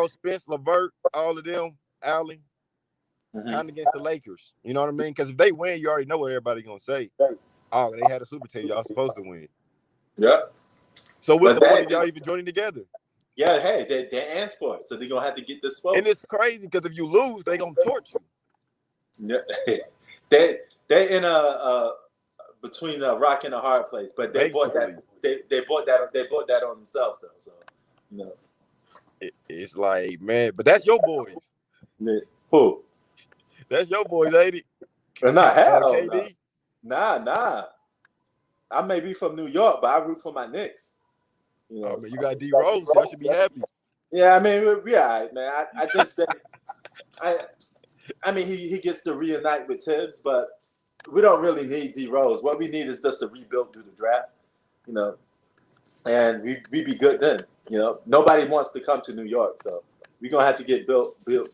D: Spence, LeVert, all of them, Allen, kind of against the Lakers. You know what I mean? Because if they win, you already know what everybody's going to say. Oh, they had a super team. Y'all supposed to win.
B: Yeah.
D: So what's the point of y'all even joining together?
B: Yeah, hey, they asked for it, so they're going to have to get this smoke.
D: And it's crazy because if you lose, they're going to torch
B: you. Yeah. They're in between a rock and a hard place, but they bought that. They bought that on themselves though. So
D: it's like, man, but that's your boys.
B: Yeah. Who?
D: That's your boys, ain't it?
B: Not
D: KD.
B: Nah. I may be from New York, but I root for my Knicks.
D: I mean, you got D Rose, so I should be happy.
B: Yeah, I mean, we all right, man. I just think I mean, he gets to reunite with Tibbs, but we don't really need D Rose. What we need is just to rebuild through the draft, and we be good then. Nobody wants to come to New York, so we're gonna have to get built up through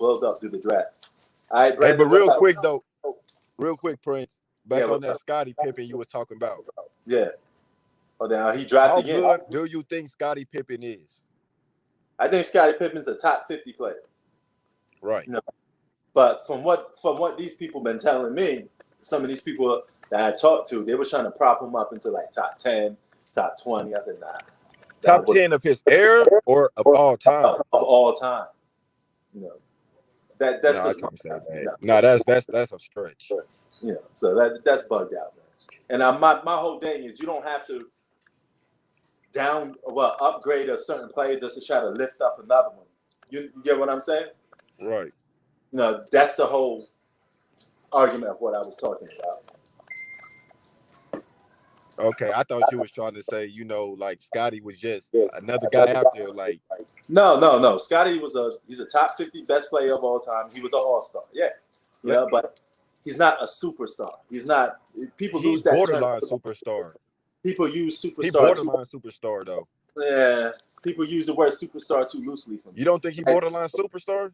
B: the draft. All right, Brandon,
D: hey, but real quick, Prince, back on that Scottie Pippen you was talking about.
B: Yeah. Oh, now he dropped again.
D: How good do you think Scottie Pippen is?
B: I think Scottie Pippen's a top 50 player.
D: Right.
B: But from what these people been telling me, some of these people that I talked to, they were trying to prop him up into like top 10, top 20. I said, nah.
D: Top 10 of his era or of all time?
B: Of all time. That's
D: that's a stretch.
B: So that's bugged out, man. And my whole thing is you don't have to upgrade a certain player just to try to lift up another one. You get what I'm saying?
D: Right.
B: That's the whole argument of what I was talking about.
D: Okay, I thought you was trying to say, like Scotty was just another guy out there. Like,
B: No. Scotty he's a top 50 best player of all time. He was an all-star. Yeah. But he's not a superstar. He's not. People
D: he's
B: lose that term.
D: borderline superstar.
B: People use
D: He
B: superstar.
D: borderline superstar though.
B: Yeah. People use the word superstar too loosely for me.
D: You don't think he borderline superstar?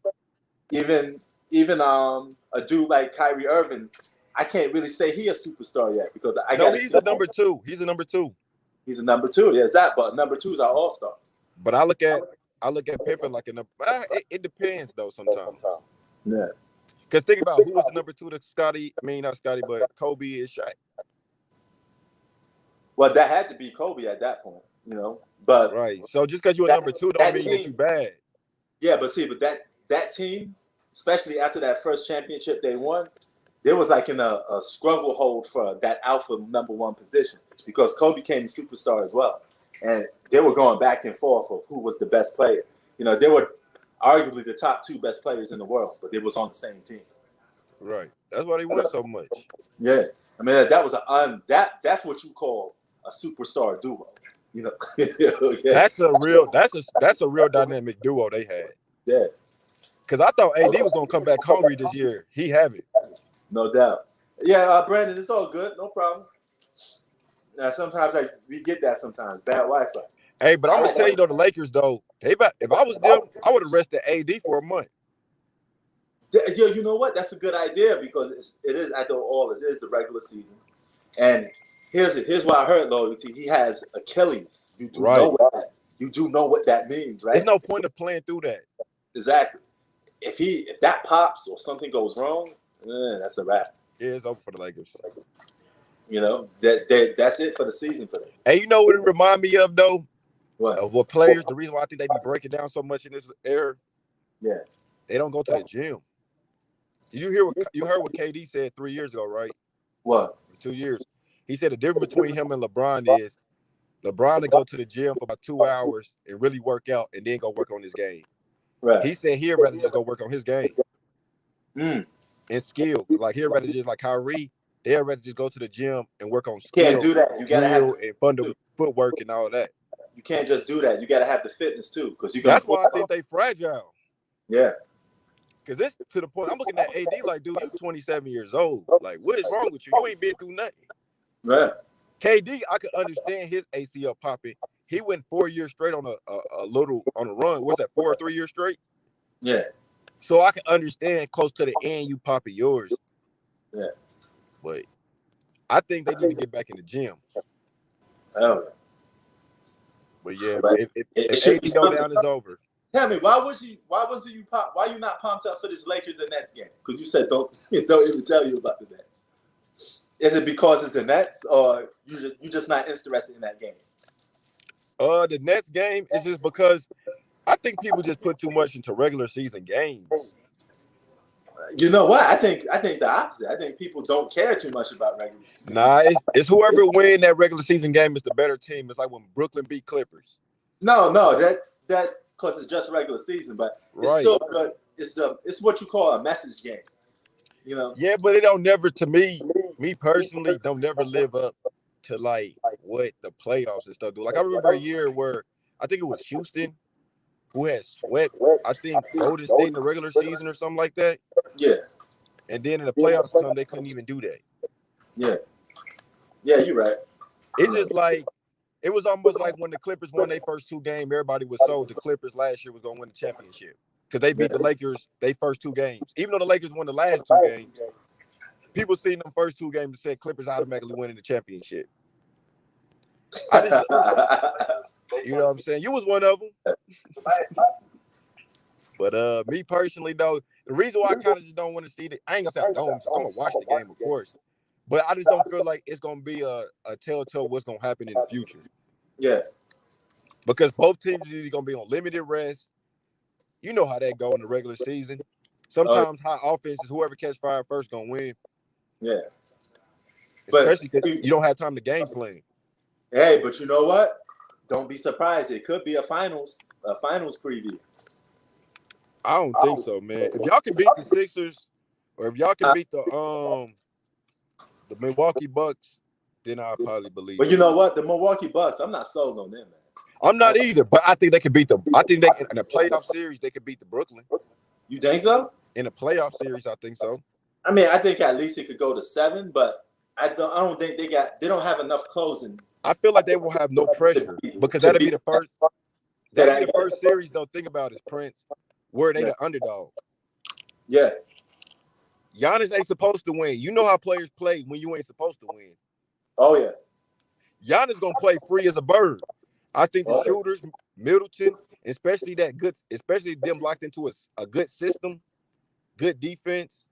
B: Even a dude like Kyrie Irving, I can't really say he a superstar yet because
D: he's a number two. He's a number two.
B: He's a number two. Yeah, that. But number twos are all stars.
D: But I look at Pippen like a number. It depends though sometimes.
B: Yeah.
D: Because think about who was the number two to Scotty. I mean, not Scotty, but Kobe is Shaq.
B: Well, that had to be Kobe at that point, But
D: right. So just because you're a number two don't mean that you bad.
B: Yeah, but that team, especially after that first championship they won, they was like in a struggle hold for that alpha number one position because Kobe became a superstar as well. And they were going back and forth of who was the best player. They were arguably the top two best players in the world, but they was on the same team.
D: Right. That's why they won so much.
B: Yeah. I mean, that was that's what you call a superstar duo. Okay.
D: That's a real dynamic duo they had.
B: Yeah.
D: Because I thought AD was gonna come back hungry this year. He haven't.
B: No doubt. Yeah, Brandon, it's all good. No problem. Now, sometimes we get that sometimes. Bad Wi-Fi.
D: Hey, but I'm gonna tell you though, the Lakers though, if I was them, I would have rested AD for a month.
B: Yeah, you know what? That's a good idea because it is after all, it is the regular season. And here's why I heard loyalty. He has Achilles. You do know what that means, right?
D: There's no point of playing through that.
B: Exactly. If that pops or something goes wrong, that's a wrap.
D: Yeah, it's over for the Lakers.
B: That's it for the season for them.
D: Hey, you know what it remind me of though?
B: What?
D: Of what players? The reason why I think they be breaking down so much in this era.
B: Yeah.
D: They don't go to the gym. You heard what KD said 3 years ago, right?
B: What?
D: 2 years. He said the difference between him and LeBron is LeBron to go to the gym for about 2 hours and really work out and then go work on his game.
B: Right.
D: He said he'd rather just go work on his game.
B: And
D: skill. Like he'd rather just like Kyrie, they'd rather just go to the gym and work on skill.
B: Can't do that. You gotta have
D: and fundamental footwork and all that.
B: You can't just do that. You gotta have the fitness too, because
D: that's why I think they fragile.
B: Yeah.
D: Because this to the point, I'm looking at AD like, dude, you're 27 years old. Like, what is wrong with you? You ain't been through nothing.
B: Right.
D: KD, I could understand his ACL popping. He went 4 years straight on a run. What's that, 4 or 3 years straight?
B: Yeah.
D: So I can understand close to the end you popping yours.
B: Yeah.
D: But I think they need to get back in the gym.
B: Hell yeah.
D: But yeah, if AD go down, it's over.
B: Tell me, why you not pumped up for this Lakers and Nets game? Because you said don't even tell you about the Nets. Is it because it's the Nets, or you just not interested in that game?
D: The Nets game is just because I think people just put too much into regular season games.
B: You know what? I think the opposite. I think people don't care too much about regular season.
D: Nah, it's whoever win that regular season game is the better team. It's like when Brooklyn beat Clippers.
B: No, that because it's just regular season, but it's still good. It's what you call a message game.
D: Yeah, but it don't never, to me personally, don't never live up to like what the playoffs and stuff do. Like I remember a year where I think it was Houston who had swept, I think Golden State in the regular season or something like that.
B: Yeah.
D: And then in the playoffs come, they couldn't even do that.
B: Yeah. Yeah, you're right.
D: It's just like it was almost like when the Clippers won their first 2 games, everybody was sold the Clippers last year was gonna win the championship. Because they beat the Lakers their first 2 games. Even though the Lakers won the last 2 games, people seen them first 2 games and said Clippers automatically winning the championship. You know what I'm saying? You was one of them. But me personally, though, the reason why I kind of just don't want to see it, I ain't gonna say I'm gonna watch the game, of course. But I just don't feel like it's gonna be a telltale what's gonna happen in the future.
B: Yeah.
D: Because both teams are either gonna be on limited rest. You know how that go in the regular season. Sometimes high offense is whoever catch fire first gonna win.
B: Yeah.
D: Especially because you don't have time to game plan.
B: Hey, but you know what? Don't be surprised. It could be a finals preview.
D: I don't think so, man. If y'all can beat the Sixers, or if y'all can beat the Milwaukee Bucks, then I'll probably believe
B: But
D: it.
B: you know what? The Milwaukee Bucks, I'm not sold on them, man.
D: I'm not either, but I think they can beat I think they in a playoff series they could beat the Brooklyn.
B: You think so?
D: In a playoff series, I think so.
B: I mean, I think at least it could go to 7, but I don't think they don't have enough closing.
D: I feel like they will have no pressure because that'll be the first. That'll be the first series though. Think about it, Prince. Where they the underdog.
B: Yeah.
D: Giannis ain't supposed to win. You know how players play when you ain't supposed to win.
B: Oh yeah.
D: Giannis gonna play free as a bird. I think the shooters, Middleton, especially them locked into a good system, good defense.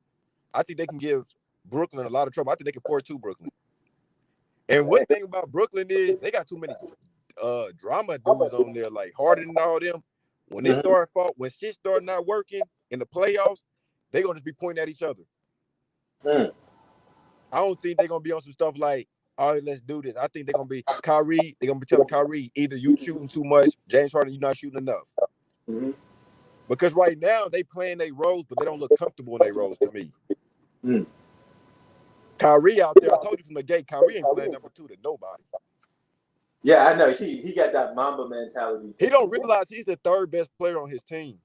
D: I think they can give Brooklyn a lot of trouble. I think they can 4-2 Brooklyn. And one thing about Brooklyn is they got too many drama dudes on there, like Harden and all them. When they when shit start not working in the playoffs, they gonna just be pointing at each other. I don't think they're gonna be on some stuff like, all right, let's do this. I think they're gonna be Kyrie. They're gonna be telling Kyrie, either you shooting too much, James Harden, you're not shooting enough. Because right now they playing their roles, but they don't look comfortable in their roles to me. Kyrie out there, I told you from the gate, Kyrie ain't playing number 2 to nobody.
B: Yeah, I know. He got that Mamba mentality.
D: He don't realize he's the 3rd best player on his team.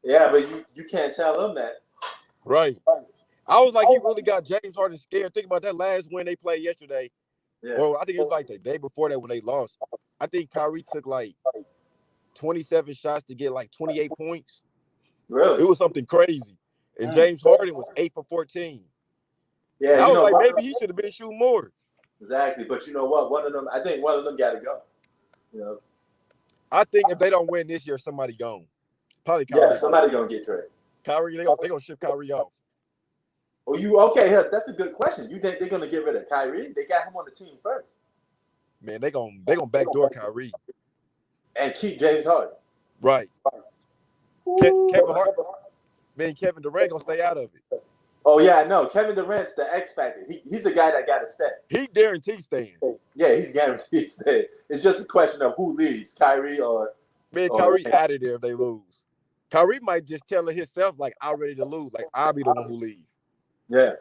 B: Yeah, but you can't tell him that.
D: Right. I was like, he really got James Harden scared. Think about that last win they played yesterday. Yeah. Well, I think it was like the day before that when they lost. I think Kyrie took like 27 shots to get like 28 points.
B: Really?
D: It was something crazy. And James Harden was 8 for 14.
B: Yeah,
D: and I was like, maybe he should have been shooting more.
B: Exactly. But you know what? I think one of them got to go. You know?
D: I think if they don't win this year, somebody gone. Probably Kyrie.
B: Yeah, somebody going to get traded.
D: Kyrie, they gonna ship Kyrie off.
B: Oh, okay? That's a good question. You think they're gonna get rid of Kyrie? They got him on the team first.
D: Man, they gonna backdoor Kyrie
B: and keep James Harden.
D: Right. Kevin Hart. Man, Kevin Durant gonna stay out of it.
B: Oh yeah, I know. Kevin Durant's the X factor. He's the guy that got to stay.
D: He guaranteed staying.
B: Yeah, he's guaranteed staying. It's just a question of who leaves, Kyrie or.
D: Man, Kyrie out of there if they lose. Kyrie might just tell it himself, like, I'm ready to lose. Like, I'll be the one who leaves.
B: Yeah.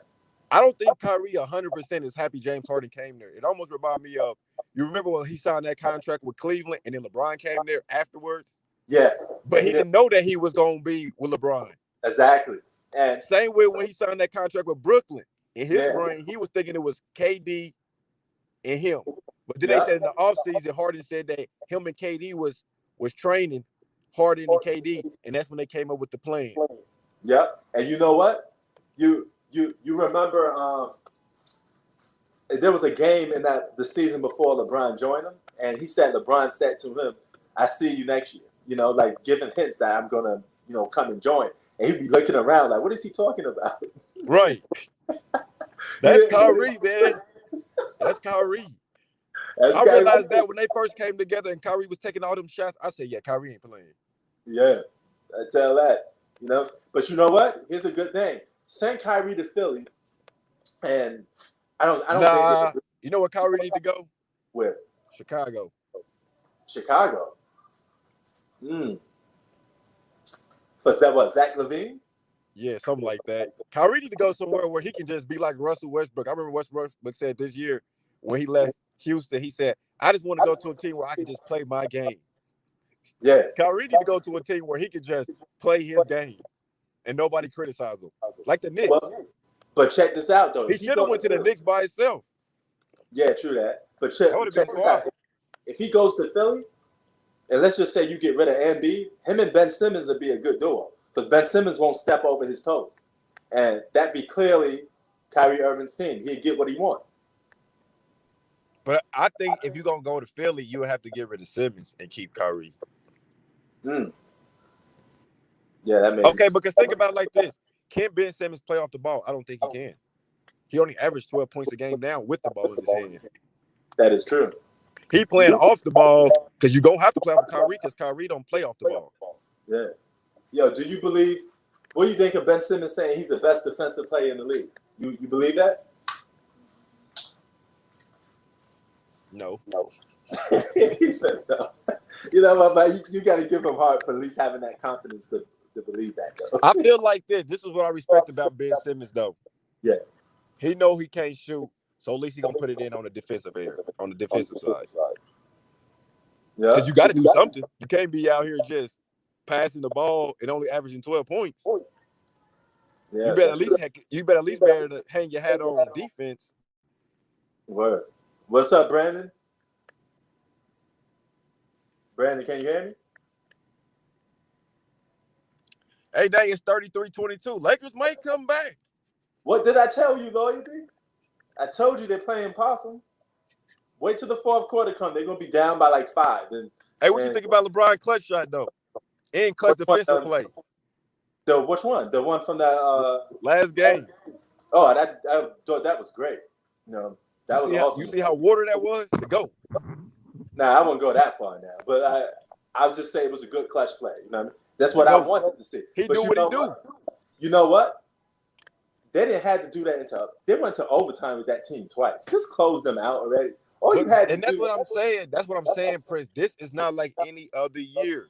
D: I don't think Kyrie 100% is happy James Harden came there. It almost reminded me of, you remember when he signed that contract with Cleveland and then LeBron came there afterwards?
B: Yeah.
D: But he didn't know that he was going to be with LeBron.
B: Exactly. And
D: same way when he signed that contract with Brooklyn. In his brain, he was thinking it was KD and him. But then they said in the offseason, Harden said that him and KD was training Harden and KD, and that's when they came up with the plan.
B: Yep. And you know what? You remember there was a game in the season before LeBron joined him, and LeBron said to him, I see you next year. You know, like giving hints that I'm gonna, come and join. And he'd be looking around like, what is he talking about?
D: Right. That's Kyrie, man. That's Kyrie. I realized that when they first came together and Kyrie was taking all them shots, I said, yeah, Kyrie ain't playing.
B: Yeah, I tell that. But you know what? Here's a good thing. Send Kyrie to Philly, and I don't think
D: you know where Kyrie need to go?
B: Where?
D: Chicago.
B: Chicago. For that what? Zach LaVine?
D: Yeah, something like that. Kyrie need to go somewhere where he can just be like Russell Westbrook. I remember Westbrook said this year when he left Houston, he said, I just want to go to a team where I can just play my game.
B: Yeah.
D: Kyrie need to go to a team where he can just play his game and nobody criticize him. Like the Knicks.
B: But check this out, though.
D: He should have went to the Knicks by himself.
B: Yeah, true that. But check this out. If he goes to Philly, and let's just say you get rid of Embiid, him and Ben Simmons would be a good duo because Ben Simmons won't step over his toes. And that'd be clearly Kyrie Irving's team. He'd get what he wants.
D: But I think if you're going to go to Philly, you would have to get rid of Simmons and keep Kyrie.
B: Yeah, that makes
D: okay, because think about it like this. Can Ben Simmons play off the ball? I don't think he can. He only averaged 12 points a game now with the ball in his hands.
B: That is true.
D: He playing off the ball because you're going to have to play off of Kyrie because Kyrie don't play off the ball.
B: Yeah. Yo, what do you think of Ben Simmons saying he's the best defensive player in the league? You believe that?
D: No.
B: He said no. You know what, but you got to give him heart for at least having that confidence to believe that, though.
D: I feel like this. This is what I respect about Ben Simmons, though.
B: Yeah.
D: He know he can't shoot, So at least he's gonna put it in on the defensive side.
B: Yeah.
D: Because you got to do something. You can't be out here just passing the ball and only averaging 12 points.
B: Yeah,
D: you better at least better to hang your hat on defense.
B: Word. What's up, Brandon? Brandon, can you hear me?
D: Hey, dang, it's 33-22. Lakers might come back.
B: What did I tell you, Loyalty? I told you they're playing possum. Wait till the fourth quarter come. They're gonna be down by like 5.
D: Hey, what you think about LeBron clutch shot though? And clutch defensive play.
B: Which one? The one from the
D: last game.
B: Oh, that was great. No, that was awesome.
D: You see how water that was to go.
B: Nah, I won't go that far now. But I would just say it was a good clutch play. You know what I mean? That's what I wanted to see.
D: He knew what he do.
B: You know what? They didn't have to do that they went to overtime with that team twice. Just close them out already.
D: That's what I'm saying. That's what I'm saying, Prince. This is not like any other year.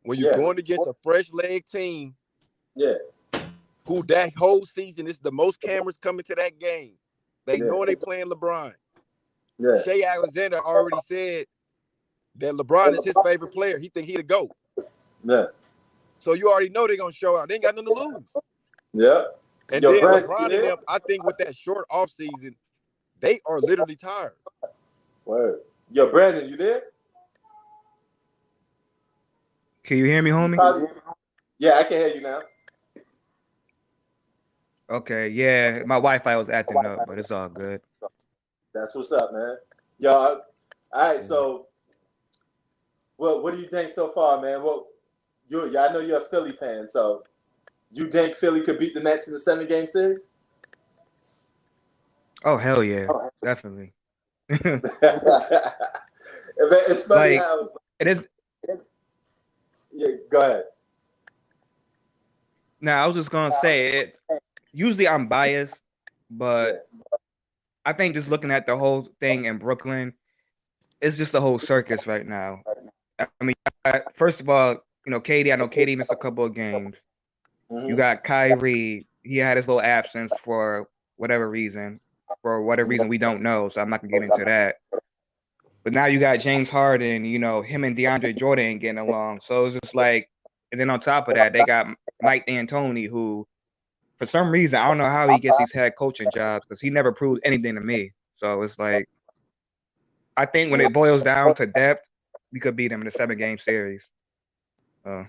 D: When you're going against a fresh leg team, who that whole season is the most cameras coming to that game. They know they playing LeBron.
B: Yeah.
D: Shea Alexander already said that LeBron is his favorite player. He think he the GOAT.
B: Yeah.
D: So you already know they're gonna show out. They ain't got nothing to lose.
B: Yeah.
D: And then LeBron and them, I think with that short off season, they are literally tired.
B: Word. Yo, Brandon, you there?
E: Can you hear me, homie?
B: Yeah, I can hear you now.
E: Okay, yeah, my Wi-Fi was acting up, but it's all good.
B: That's what's up, man. Yo, all right. So, what do you think so far, man? I know you're a Philly fan, so you think Philly could beat the Nets in the 7-game series?
E: Oh hell yeah, definitely.
B: It's funny how
E: it is.
B: Yeah, go ahead.
E: Now I was just gonna say it. Usually I'm biased, but I think just looking at the whole thing in Brooklyn, it's just a whole circus right now. I mean, first of all, KD. I know KD missed a couple of games. Mm-hmm. You got Kyrie. He had his little absence for whatever reason. For whatever reason we don't know, so I'm not gonna get into that. But now you got James Harden. Him and DeAndre Jordan ain't getting along. So it's just like, and then on top of that, they got Mike D'Antoni, who, for some reason, I don't know how he gets these head coaching jobs because he never proved anything to me. So it's like, I think when it boils down to depth, we could beat them in a 7-game series.
B: Okay,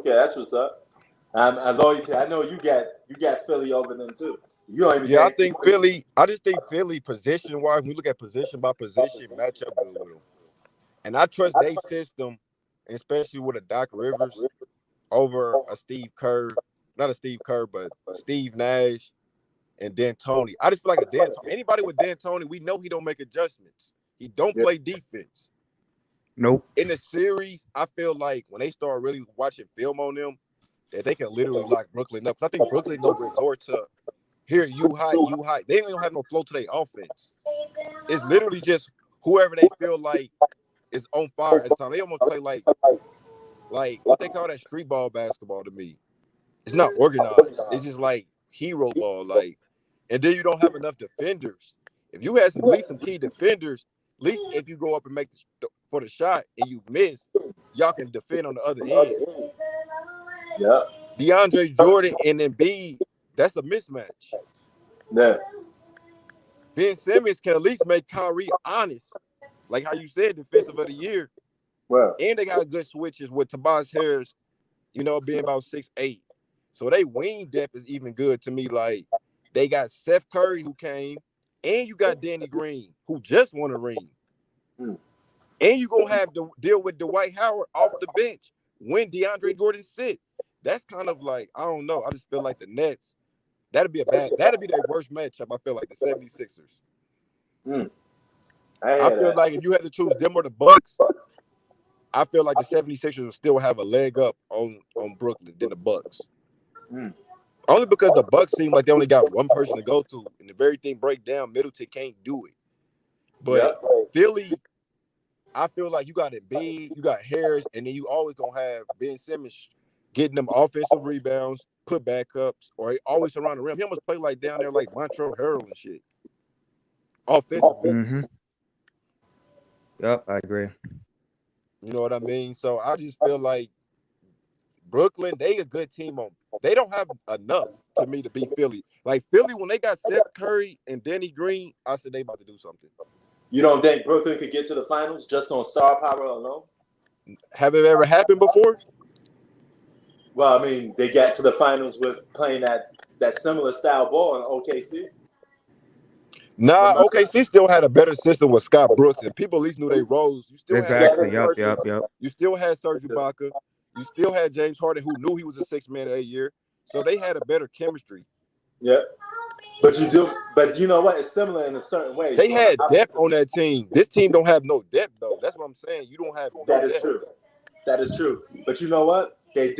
B: that's what's up. I know you got Philly over them too. You don't even
D: I think Philly. I just think Philly position-wise, when we look at position by position, match up good with them. And I trust their system, especially with a Doc Rivers over a Steve Kerr. Not a Steve Kerr, but Steve Nash and D'Antoni. I just feel like anybody with D'Antoni, we know he don't make adjustments. He don't play defense.
E: Nope.
D: In the series, I feel like when they start really watching film on them, that they can literally lock Brooklyn up. Because I think Brooklyn gonna resort to here, you high. They don't have no flow to their offense. It's literally just whoever they feel like is on fire at the time. They almost play like what they call that street ball basketball to me. It's not organized. It's just like hero ball. And then you don't have enough defenders. If you had at least some key defenders, at least if you go up and make for the shot and you miss, y'all can defend on the other end.
B: Yeah.
D: DeAndre Jordan and Embiid, that's a mismatch.
B: Yeah.
D: Ben Simmons can at least make Kyrie honest, like how you said, defensive of the year.
B: Well,
D: and they got good switches with Tobias Harris, being about 6'8". So they wing depth is even good to me. Like they got Seth Curry who came, and you got Danny Green who just won a ring. And you're going to have to deal with Dwight Howard off the bench when DeAndre Jordan sit. That's kind of like, I don't know. I just feel like the Nets, that'd be their worst matchup, I feel like, the 76ers. I feel like if you had to choose them or the Bucks, I feel like the 76ers will still have a leg up on Brooklyn than the Bucks. Only because the Bucks seem like they only got one person to go to, and if everything break down, Middleton can't do it. But Philly, I feel like you got Embiid, you got Harris, and then you always gonna have Ben Simmons getting them offensive rebounds, put backups, or he always around the rim. He almost play like down there like Montrezl Harrell and shit. offensively.
E: Mm-hmm. Yep, I agree.
D: You know what I mean? So I just feel like Brooklyn, they a good team on. They don't have enough to me to beat Philly. Like Philly, when they got Seth Curry and Danny Green, I said they about to do something.
B: You don't think Brooklyn could get to the finals just on star power alone?
D: Have it ever happened before?
B: Well, I mean, they got to the finals with playing that similar style ball in OKC.
D: Nah,
B: Remember?
D: OKC still had a better system with Scott Brooks, and people at least knew they roles. You still had
E: Exactly.
D: Kendrick
E: Yep,
D: Perkins.
E: yep.
D: You still had Serge Ibaka. You still had James Harden, who knew he was a sixth man of that year. So they had a better chemistry.
B: Yeah. But you know what? It's similar in a certain way.
D: They had depth on that team. This team don't have no depth, though. That's what I'm saying. You don't have no
B: That is
D: depth.
B: true. That is true. But you know what? They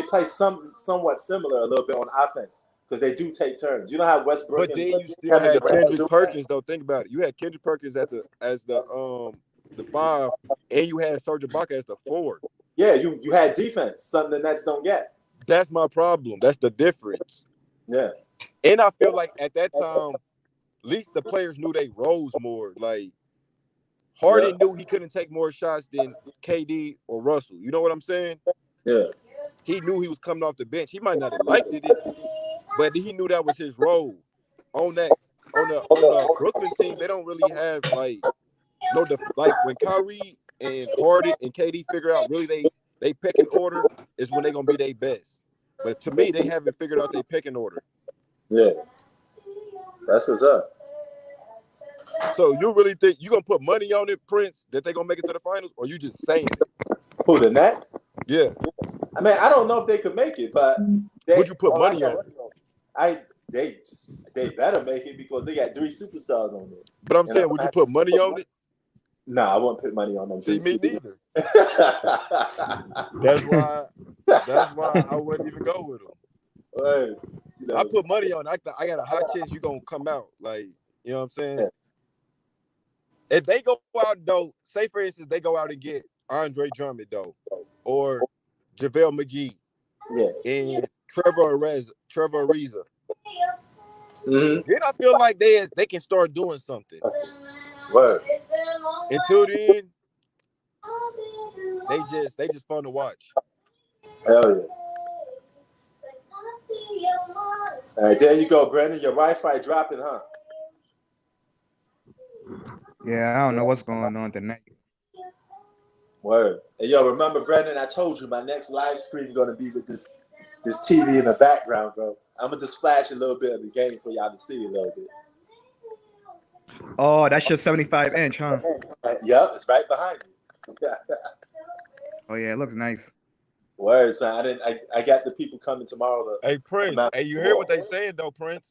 B: play somewhat similar a little bit on offense because they do take turns. You know how Westbrook
D: But
B: and
D: then you still
B: Kevin
D: had
B: Durant
D: Kendrick
B: do
D: Perkins, though. Think about it. You had Kendrick Perkins as the 5, and you had Serge Ibaka as the 4.
B: Yeah, you had defense, something the Nets don't get.
D: That's my problem. That's the difference.
B: Yeah.
D: And I feel like at that time, at least the players knew they roles more. Like Harden knew he couldn't take more shots than KD or Russell. You know what I'm saying?
B: Yeah.
D: He knew he was coming off the bench. He might not have liked it, but he knew that was his role. On the Brooklyn team, they don't really have like when Kyrie and Harden and KD figure out really they pecking order is when they're gonna be their best. But to me, they haven't figured out their pecking order.
B: Yeah. That's what's up.
D: So you really think you gonna put money on it, Prince, that they gonna make it to the finals, or you just saying it?
B: Who, the Nets?
D: Yeah.
B: I mean, I don't know if they could make it, but
D: Would you put money on it?
B: They better make it because they got 3 superstars on there.
D: But I'm saying, would you put money on it?
B: No, I wouldn't put money on them.
D: See, me neither. That's why I wouldn't even go with them.
B: Hey,
D: I put money on it. I got a high chance you're gonna come out. Like, you know what I'm saying?
B: Yeah.
D: If they go out though, say for instance, they go out and get Andre Drummond though, or JaVale McGee, and Trevor Ariza.
B: Mm-hmm.
D: Then I feel like they can start doing something.
B: Word.
D: Until then, they just fun to watch.
B: Hell yeah. All right, there you go, Brandon. Your Wi-Fi dropping, huh?
E: Yeah, I don't know what's going on tonight.
B: Word. And yo, remember, Brandon, I told you my next live stream is gonna be with this TV in the background, bro. I'm gonna just flash a little bit of the game for y'all to see a little bit.
E: Oh, that's your 75-inch, huh?
B: Yep, it's right behind you.
E: Oh yeah, it looks nice.
B: Word, son. I got the people coming tomorrow.
D: Hey, Prince. Hey, you hear what they saying though, Prince?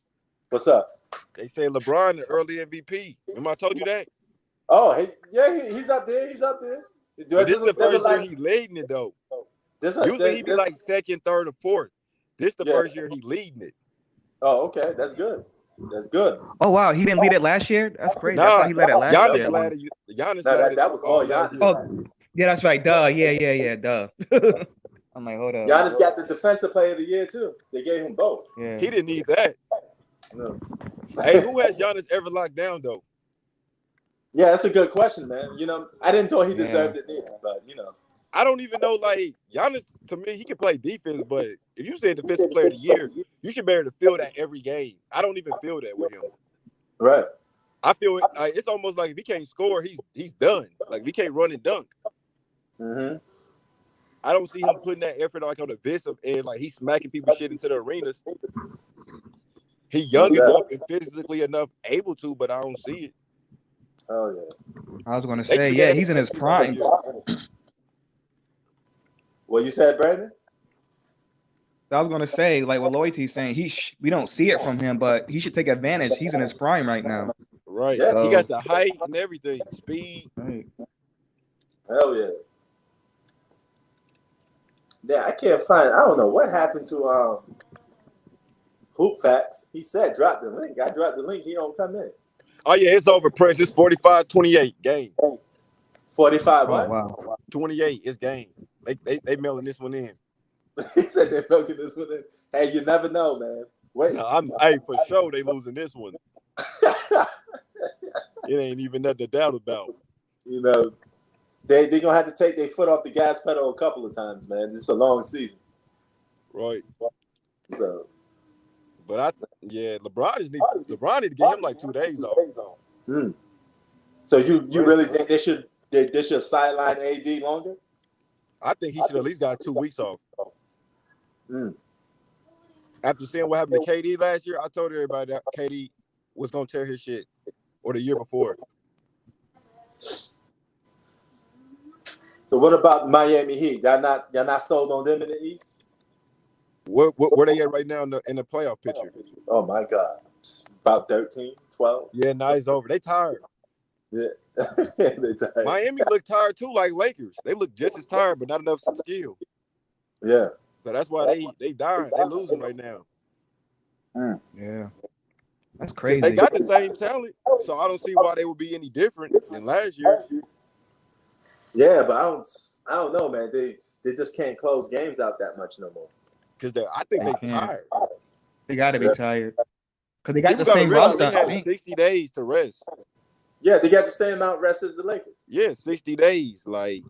B: What's up?
D: They say LeBron the early MVP. Remember I told you that?
B: Oh, he's up there. He's up there.
D: But this is the first year he leading it though. Usually he be like second, third, or fourth. This the first year he leading it.
B: Oh, okay. That's good. That's good.
E: Oh wow, he didn't lead it last year. That's crazy. I thought he led it last year.
D: Giannis
B: that was all Giannis.
E: Oh, yeah, that's right. Duh. Yeah. Duh. I'm like, hold up.
B: Giannis got the defensive player of the year too. They gave him both.
E: Yeah.
D: He didn't need that.
B: No.
D: Hey, who has Giannis ever locked down though?
B: Yeah, that's a good question, man. You know, I didn't thought he deserved it either, but you know.
D: I don't even know, like, Giannis, to me, he can play defense, but if you say defensive player of the year, you should be able to feel that every game. I don't even feel that with him.
B: Right.
D: I feel it's almost like if he can't score, he's done. Like, if he can't run and dunk.
B: Mm-hmm.
D: I don't see him putting that effort like on the Visp and like he's smacking people shit into the arenas. He young enough and physically enough able to, but I don't see it.
B: Oh yeah.
E: I was gonna say, yeah, he's in his prime.
B: What you said, Brandon?
E: I was gonna say, like what Loyalty's saying, we don't see it from him, but he should take advantage. He's in his prime right now.
D: Right. Yeah. He got the height and everything, speed.
E: Right.
B: Hell yeah. Yeah, I can't find. I don't know what happened to Hoop Facts. He said drop the link. I dropped the link. He don't come in.
D: Oh yeah, it's over. Press. It's 45-28 game.
B: 45 what?
E: Oh, wow.
D: 28 is game. They mailing this one in.
B: He said they're milking this one in. Hey, you never know, man. Wait.
D: No, for sure they losing this one. It ain't even nothing to doubt about.
B: You know, they're gonna have to take their foot off the gas pedal a couple of times, man. It's a long season,
D: Right?
B: so.
D: But LeBron need to give him like 2 days off.
B: Mm. So you really think they should sideline AD longer?
D: I think he should at least got 2 weeks off.
B: Mm.
D: After seeing what happened to KD last year, I told everybody that KD was gonna tear his shit, or the year before.
B: So what about Miami Heat? Y'all not sold on them in the East?
D: Where they at right now in the playoff picture?
B: Oh my God, about 13, 12.
D: Yeah, now it's over. They tired.
B: Yeah, they tired.
D: Miami look tired too, like Lakers. They look just as tired, but not enough skill.
B: Yeah.
D: So that's why they dying. They losing right now.
B: Mm.
E: Yeah, that's
D: Because
E: crazy.
D: they got the same talent, so I don't see why they would be any different than last year.
B: Yeah, but I don't know, man. They just can't close games out that much no more.
D: Because I think
E: They
D: they
E: can't.
D: tired.
E: They got to be tired because they got
D: People
E: the
D: gotta
E: same
D: realize
E: roster.
D: they had 60 days to rest.
B: Yeah, they got the same amount of rest as the Lakers.
D: Yeah, 60 days. Like,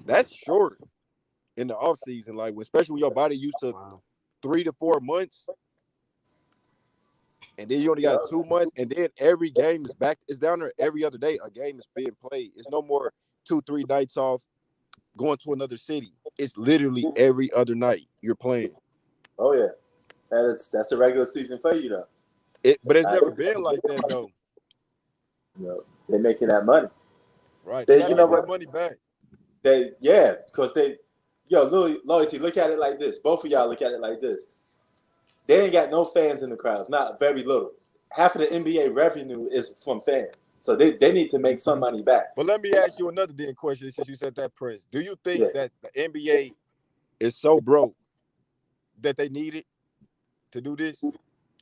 D: that's short in the offseason. Like, especially when your body used to 3 to 4 months. And then you only got 2 months. And then every game is back. It's down there every other day. A game is being played. It's no more 2-3 nights off going to another city. It's literally every other night you're playing.
B: Oh yeah, that's a regular season for you though.
D: But it's never been like that though.
B: You know, they're making that money.
D: Right.
B: You know what?
D: Money back.
B: Because loyalty. Look at it like this. Both of y'all look at it like this. They ain't got no fans in the crowd. Not very little. Half of the NBA revenue is from fans. So they need to make some money back.
D: But let me ask you another question since you said that, Prince. Do you think that the NBA is so broke that they need it to do this?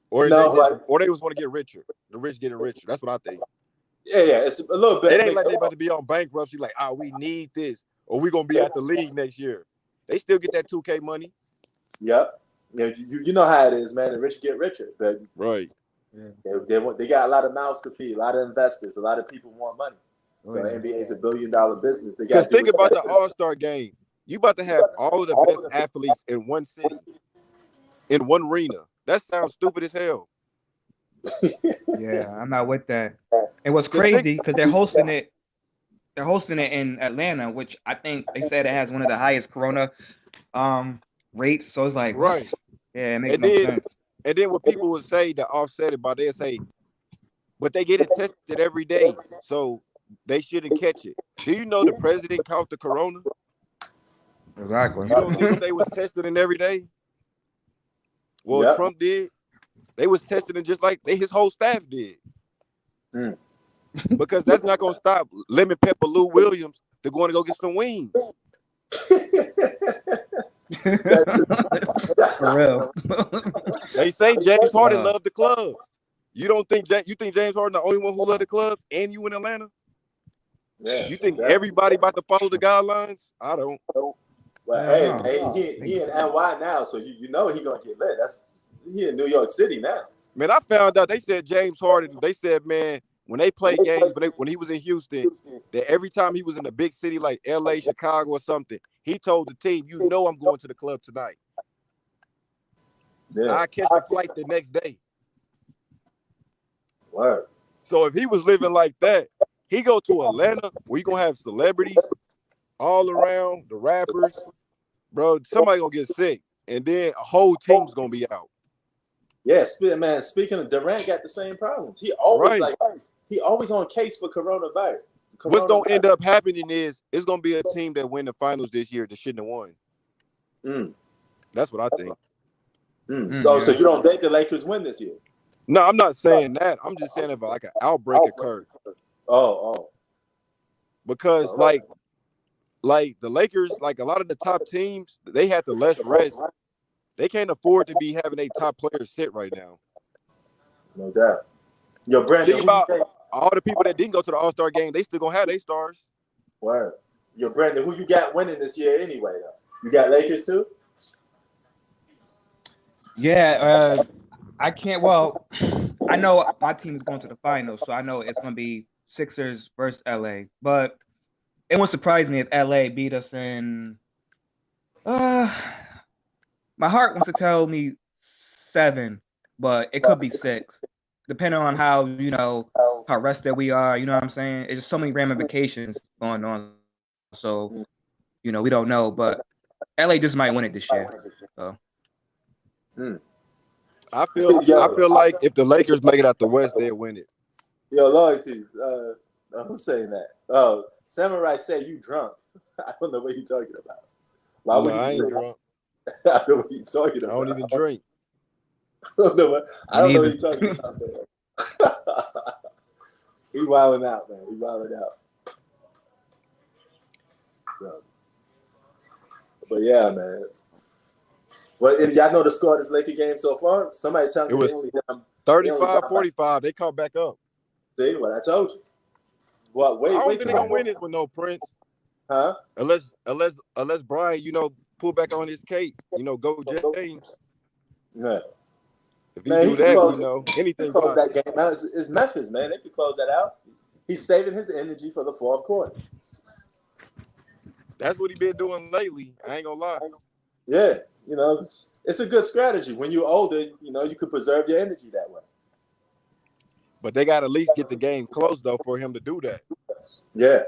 D: Or they just want to get richer? The rich getting richer. That's what I think.
B: Yeah, it's a little bit.
D: It ain't like they about to be on bankruptcy, like, we need this, or we gonna be at the league next year. They still get that 2K money.
B: Yep. You know how it is, man. The rich get richer. But
D: right.
B: They got a lot of mouths to feed, a lot of investors, a lot of people want money. So the NBA is $1 billion business. They got.
D: Think about the All-Star game. You about to have all the best athletes in one city, in one arena. That sounds stupid as hell.
E: Yeah, I'm not with that. It was crazy because they're hosting it. They're hosting it in Atlanta, which I think they said it has one of the highest corona rates. So it's like,
D: right.
E: Yeah, it makes no sense.
D: And then what people would say to offset it, they'll say, but they get it tested every day, so they shouldn't catch it. Do you know the president caught the corona?
E: Exactly.
D: You don't think they was testing every day? Well, Trump did. They was testing just like his whole staff did.
B: Mm.
D: Because that's not gonna stop Lemon Pepper Lou Williams to going to go get some wings.
E: For real.
D: They say James Harden loved the clubs. You think James Harden the only one who loved the clubs and you in Atlanta?
B: Yeah.
D: You think everybody about to follow the guidelines? I don't.
B: Well, he in NY now, so you know he gonna get lit. He in New York City now.
D: Man, I found out they said James Harden. They said, man, when they play games, when he was in Houston, that every time he was in a big city like LA, Chicago, or something, he told the team, "You know, I'm going to the club tonight.
B: Yeah.
D: I catch the flight the next day."
B: Word.
D: So if he was living like that, he go to Atlanta where you gonna have celebrities all around, the rappers, bro. Somebody gonna get sick, and then a whole team's gonna be out.
B: Yeah, man. Speaking of, Durant got the same problems. He always on case for coronavirus.
D: What's gonna end up happening is it's gonna be a team that win the finals this year that shouldn't have won. That's what I think.
B: So you don't think the Lakers win this year?
D: No, I'm not saying that. I'm just saying if like an outbreak occurred.
B: Oh.
D: Because like the Lakers, like a lot of the top teams, they had the less rest. They can't afford to be having a top players sit right now.
B: No doubt. Yo, Brandon,
D: think about all the people that didn't go to the All-Star game. They still gonna have their stars.
B: Word. Yo, Brandon, who you got winning this year anyway? Though you got Lakers too.
E: Yeah, I can't. Well, I know my team is going to the finals, so I know it's going to be Sixers versus LA, but it won't surprise me if LA beat us in. Uh, my heart wants to tell me 7, but it could be 6, depending on how how rested we are. You know what I'm saying? It's just so many ramifications going on. So we don't know, but LA just might win it this year. So
D: I feel like if the Lakers make it out the West, they'll win it.
B: Yo, loyalty. Who's saying that? Oh, Samurai said you drunk. I don't know what you're talking about. Why would
D: I
B: you say
D: ain't drunk.
B: that? I don't know what you're talking about.
D: I don't even drink.
B: I don't know what you're talking about, man. He wilding out, man. He wilding out. So, but yeah, man. Well, y'all know the score of this Laker game so far? Somebody tell me
D: it was
B: they only down
D: 35-45. They come back up.
B: See what I told you? Well, wait
D: I don't
B: till
D: think they're gonna win this with no Prince.
B: Huh?
D: Unless Brian, pull back on his cape, go James.
B: Yeah.
D: If he do that, anything.
B: Close that game out. It's Memphis, man. They can close that out. He's saving his energy for the fourth quarter.
D: That's what he's been doing lately. I ain't gonna lie.
B: Yeah, it's a good strategy. When you're older, you could preserve your energy that way.
D: But they got to at least get the game close, though, for him to do that.
B: Yeah.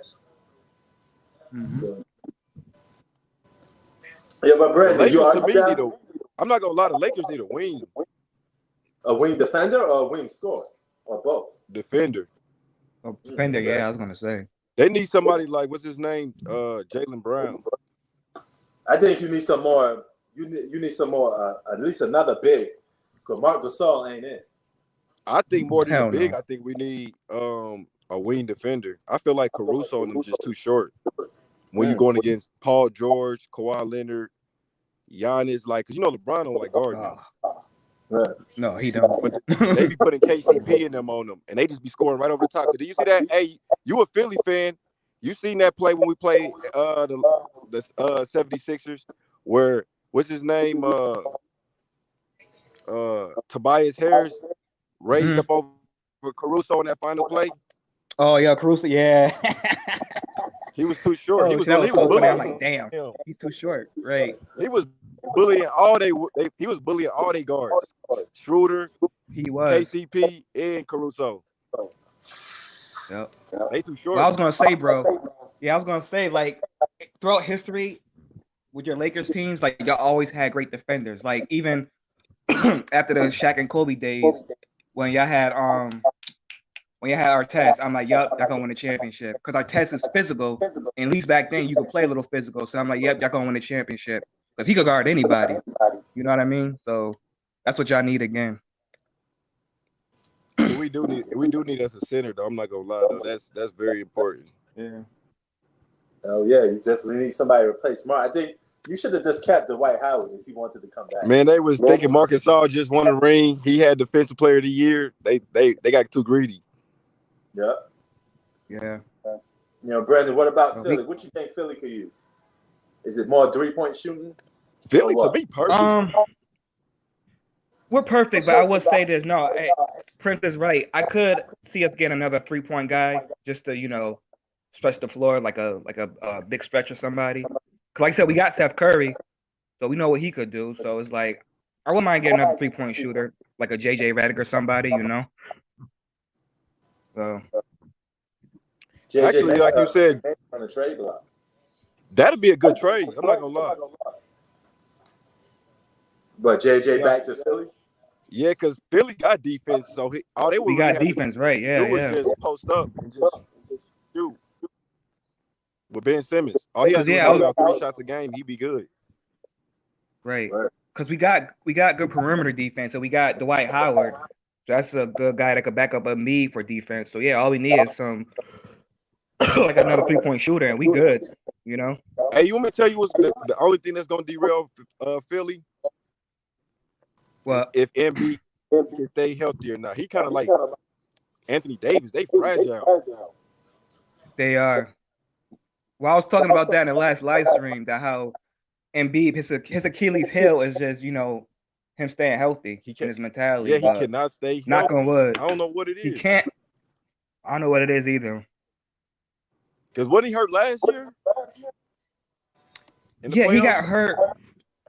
E: Mm-hmm.
B: Yeah, but Brandon,
D: I'm not gonna lie. The Lakers need a wing.
B: A wing defender or a wing scorer or both?
D: Defender.
E: Defender, yeah, I was gonna say.
D: They need somebody like what's his name, Jaylen Brown.
B: I think you need some more. You need some more. At least another big. Because Marc Gasol ain't in.
D: I think more than
E: Hell
D: a big.
E: no.
D: I think we need a wing defender. I feel like Caruso and them just too short. When you're going against Paul George, Kawhi Leonard, Giannis, because LeBron don't like guard them.
E: No, he don't.
D: But they be putting KCP in them on them, and they just be scoring right over the top. Did you see that? Hey, you a Philly fan? You seen that play when we played the 76ers where what's his name? Tobias Harris raised up over Caruso in that final play.
E: Oh yeah, Caruso, yeah.
D: He was too short.
E: Oh,
D: he was
E: so funny. I'm
D: bullying.
E: like, damn, he's too short. Right.
D: He was bullying all they guards. Schroeder,
E: He was.
D: KCP, and Caruso.
E: Yep.
D: They too short.
E: Well, I was gonna say, bro. Yeah, I was gonna say, like, throughout history, with your Lakers teams, like y'all always had great defenders. Like even after the Shaq and Kobe days, when y'all had Artest, I'm like, yup, y'all gonna win the championship. Because Artest is physical, and at least back then you could play a little physical. So I'm like, yep, y'all gonna win the championship. Because he could guard anybody. You know what I mean? So that's what y'all need again.
D: We do need us a center, though. I'm not gonna lie, though. That's very important.
E: Yeah.
B: Oh yeah, you definitely need somebody to replace Smart. I think you should have just kept Dwight Howard if he wanted to come back.
D: Man, they was thinking Marcus Gasol just won a ring. He had Defensive Player of the Year. They got too greedy.
B: Yep.
E: Yeah.
B: Brandon, what about Philly? What you think Philly could use? Is it more 3-point shooting?
D: Philly to be perfect.
E: We're perfect, but I will say this. No, Prince is right. I could see us getting another 3-point guy just to, stretch the floor like a big stretch or somebody. Cause like I said, we got Seth Curry, so we know what he could do. So it's like I wouldn't mind getting another 3-point shooter, like a JJ Redick or somebody, So
D: actually, like you said,
B: on the trade block.
D: That'd be a good trade. I'm not gonna lie.
B: But JJ back to Philly?
D: Yeah, because Philly got defense, so we
E: got defense, right? Yeah.
D: Just post up and just shoot. With Ben Simmons, all he has to do is about 3 shots a game, he'd be good.
E: Right. Because we got good perimeter defense, so we got Dwight Howard. So that's a good guy that could back up Embiid for defense. So yeah, all we need is some like another 3-point shooter, and we good.
D: Hey, you want me to tell you what's the only thing that's gonna derail Philly?
E: Well,
D: if Embiid can stay healthy or not. He kind of like Anthony Davis. They fragile.
E: They are. Well, I was talking about that in the last live stream, that how Embiid, his Achilles heel is just, him staying healthy in his mentality.
D: Yeah, he cannot stay healthy.
E: Knock on wood.
D: I don't know what it is.
E: He can't. I don't know what it is either.
D: Because wasn't he hurt last year? In the
E: Yeah, he got
D: playoffs?
E: hurt.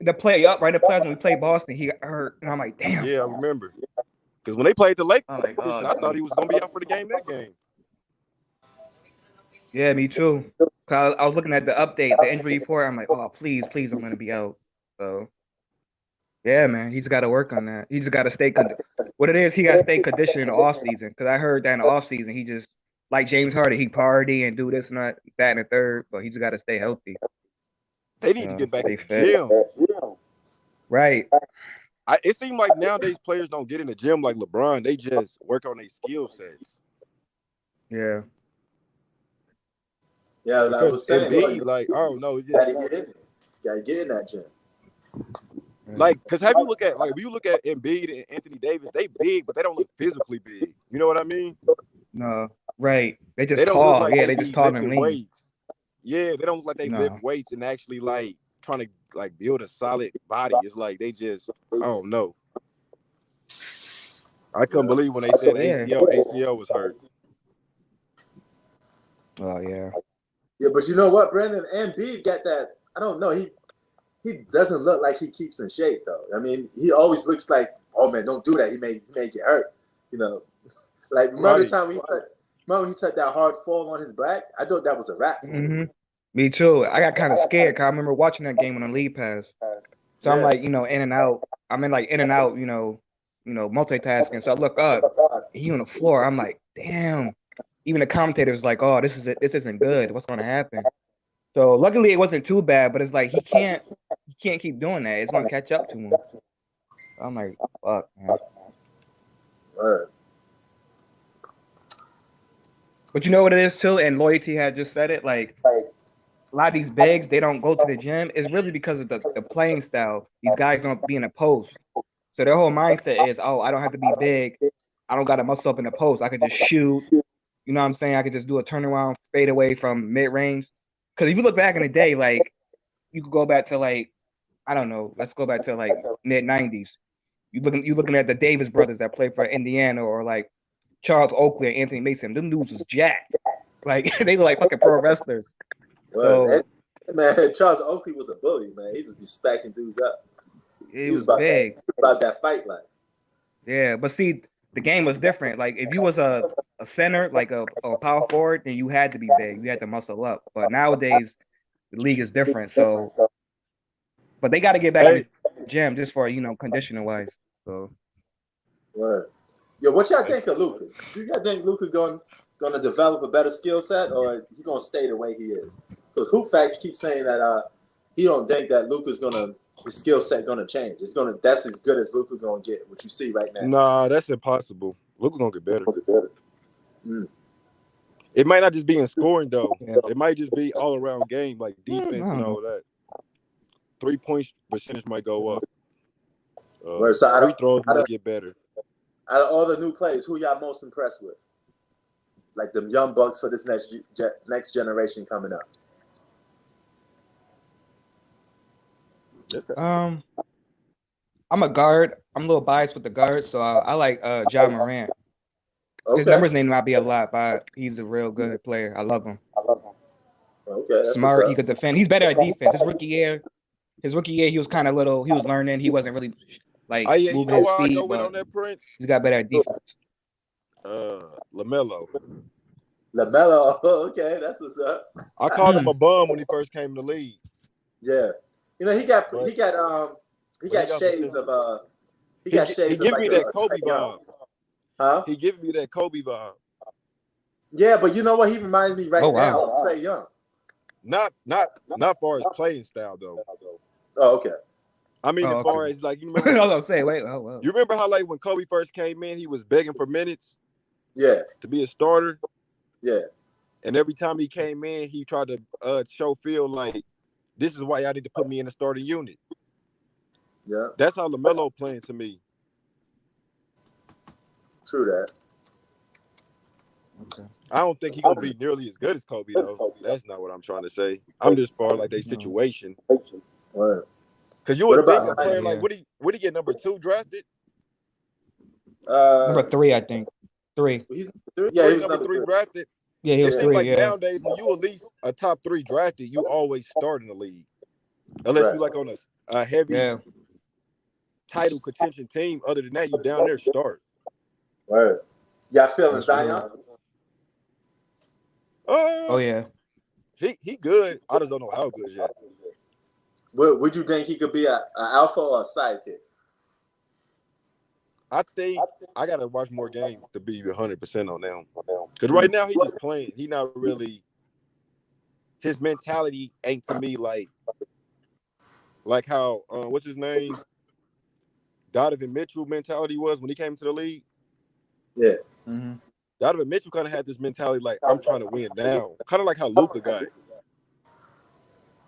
E: The playoffs when we played Boston, he got hurt, and I'm like, damn.
D: Yeah, I remember. Because when they played the Lakers,
E: I'm like, oh,
D: I thought he was gonna be out for the game that game.
E: yeah, me too. Cause I was looking at the update, the injury report. I'm like, oh, please, I'm gonna be out. So, yeah, man, he's got to work on that. He just got to stay. What it is, he got to stay conditioned in the off season. Cause I heard that in the off season, he just like James Harden, he party and do this and that and the third, but he just got to stay healthy.
D: They need to get back
E: Stay
D: in the
E: fit.
D: gym.
E: Right.
D: It seems like nowadays players don't get in the gym like LeBron. They just work on their skill sets.
E: Yeah.
A: Yeah, like I was saying,
D: Embiid, like, I don't know,
A: gotta get in there. Gotta get in that gym.
D: like, because have you look at like if you look at Embiid and Anthony Davis, they big, but they don't look physically big. You know what I mean?
E: No. Right. They just
D: They don't look
E: tall.
D: like
E: Yeah,
D: they
E: they just
D: be
E: tall and
D: lifting
E: lean.
D: weights. Yeah, they don't look like they
E: No.
D: lift weights and actually like trying to like build a solid body. It's like they just, I don't know. I couldn't believe when they said ACL was hurt.
E: Oh yeah.
A: Yeah, but you know what, Brandon? Embiid got that. I don't know. He doesn't look like he keeps in shape though. I mean, he always looks like, oh man, don't do that. He may get hurt. You know, like remember the time he took that hard fall on his back? I thought that was a wrap.
E: Mm-hmm. Me too. I got kind of scared because I remember watching that game on the league pass. So I'm like, in and out. I'm in like in and out, multitasking. So I look up, he on the floor. I'm like, damn. Even the commentators like, oh, this isn't good. What's gonna happen? So luckily it wasn't too bad, but it's like he can't keep doing that. It's gonna catch up to him. I'm like, fuck, man.
A: Right.
E: But you know what it is too, and Loyalty had just said it, like a lot of these bigs, they don't go to the gym. It's really because of the playing style. These guys don't be in a post. So their whole mindset is, oh, I don't have to be big. I don't got to muscle up in the post. I could just shoot. You know what I'm saying? I could just do a turnaround, fade away from mid range. Because if you look back in the day, like you could go back to like, I don't know, let's go back to like mid 90s. You looking at the Davis brothers that played for Indiana, or like Charles Oakley and Anthony Mason. Them dudes was jacked. Like they look like fucking pro wrestlers.
A: Well, man, Charles Oakley was a bully, man. He just be smacking dudes up.
E: He was big.
A: About that fight, like.
E: Yeah, but see, the game was different. Like if you was a center, like a power forward, then you had to be big. You had to muscle up. But nowadays, the league is different. So, but they got to get back in the gym just for conditioning wise. So.
A: Right. Yo, what y'all think of Luka? Do y'all think Luka going to develop a better skill set, or he gonna stay the way he is? Because Hoop Facts keep saying that he don't think that Luka's his skill set gonna change. That's as good as Luka gonna get. What you see right now?
D: Nah, that's impossible. Luka gonna get better. It might not just be in scoring though. Yeah. It might just be all around game, like defense and all that. 3-point percentage might go up. Free throws might get better.
A: Out of all the new players, who y'all most impressed with? Like the young bucks for this next generation coming up.
E: I'm a guard. I'm a little biased with the guards, so I like Ja Morant. Okay. His numbers may not be a lot, but he's a real good player. I love him.
A: Okay, that's
E: smart. He could defend. He's better at defense. His rookie year, he was kind of little. He was learning. He wasn't really like moving his feet.
D: I go with on that, Prince?
E: He's got better at defense.
D: LaMelo.
A: Okay, that's what's up.
D: I called him a bum when he first came in the league.
A: Yeah, he got shades of he got shades of like
D: me that Kobe vibe.
A: Huh?
D: He giving me that Kobe vibe.
A: Yeah, but you know what? He reminds me now of Trae Young.
D: Not far as playing style though.
A: Oh, okay.
D: I mean, as far as like you remember.
E: You
D: remember how like when Kobe first came in, he was begging for minutes.
A: Yeah.
D: To be a starter.
A: Yeah.
D: And every time he came in, he tried to show Phil like, this is why y'all need to put me in the starting unit.
A: Yeah.
D: That's how LaMelo playing to me.
A: True that.
D: Okay. I don't think he's gonna be nearly as good as Kobe though. That's not what I'm trying to say. I'm just far like their situation.
A: Right.
D: Because you would think a player like would he get number 2 drafted?
E: Number 3, I think. 3.
B: He's number 3? Yeah, he was
D: number 3
B: 3.
D: drafted.
E: Yeah, he
D: It
E: was
D: seems
E: 3.
D: like
E: Yeah.
D: nowadays when you at least a top 3 drafted, you always start in the league, unless you like on a heavy title contention team. Other than that, you down there start.
B: Right. Y'all feeling Zion?
E: Oh yeah.
D: He good. I just don't know how good yet.
B: Would you think he could be an alpha or a sidekick?
D: I think I gotta watch more games to be 100% on them. Because right now he just playing. He not really. His mentality ain't to me like how what's his name? Donovan Mitchell mentality was when he came to the league.
B: Yeah.
E: Mm-hmm.
D: Donovan Mitchell kind of had this mentality like I'm trying to win now, kind of like how Luka got it.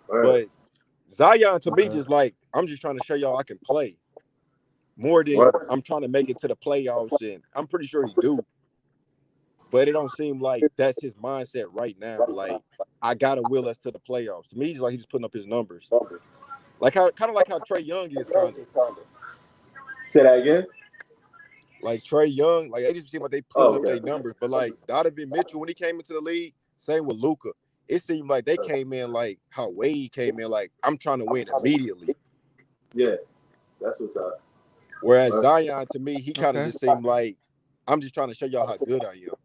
D: But Zion to me just like I'm just trying to show y'all I can play more than I'm trying to make it to the playoffs, and I'm pretty sure he do. But it don't seem like that's his mindset right now. Like I gotta will us to the playoffs. To me, he's like he's just putting up his numbers, like how kind of like how Trae Young is kind of.
B: Say that again.
D: Like Trae Young, like they just seem like they putting up their numbers. But like Donovan Mitchell when he came into the league, same with Luka. It seemed like they came in like how Wade came in, like I'm trying to win immediately.
B: Yeah, that's what's up.
D: Whereas Zion, to me, he kind of just seemed like I'm just trying to show y'all how good I am.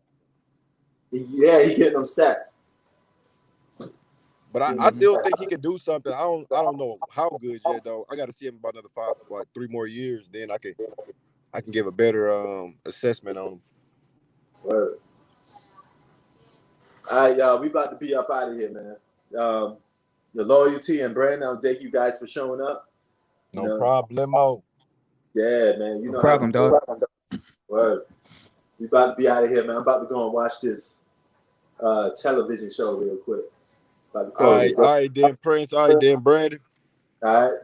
B: Yeah, he getting them stats.
D: But I still think he could do something. I don't know how good yet though. I got to see him about another 3 more years. Then I can give a better assessment on him.
B: Word. All right, y'all. We about to be up out of here, man. The loyalty and Brandon, thank you guys for showing up.
D: No problemo.
B: Yeah, man. You know
E: no problem,
B: how
E: dog.
B: Word. We about to be out of here, man. I'm about to go and watch this television show real quick. All
D: right, then Prince. All right, then Brandon.
B: All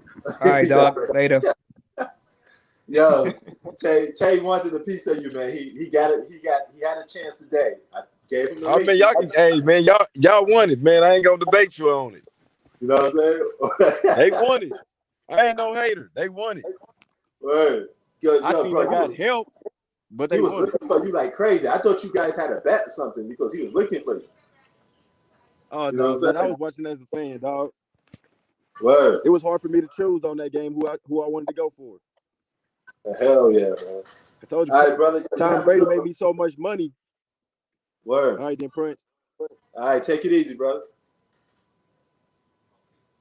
E: right, dog. Later.
B: Yo, Tay wanted a piece of you, man. He got it. He had a chance today. I gave him the link.
D: I mean, y'all can. Hey, man, y'all won it, man. I ain't gonna debate you on it.
B: You know what I'm saying?
D: They won it. I ain't no hater. They won it.
B: Word. Yo,
D: I think
B: bro,
D: they got help, but they
B: he was
D: won
B: looking for you like crazy. I thought you guys had a bet or something because he was looking for you.
D: Oh,
B: you know
D: no, man, I was watching as a fan, dog.
B: Word.
D: It was hard for me to choose on that game who I wanted to go for.
B: Hell yeah, man.
D: I told you,
B: all right, brother.
D: Tom Brady made me so much money.
B: Word.
D: All right, then, Prince.
B: All right, take it easy, brother.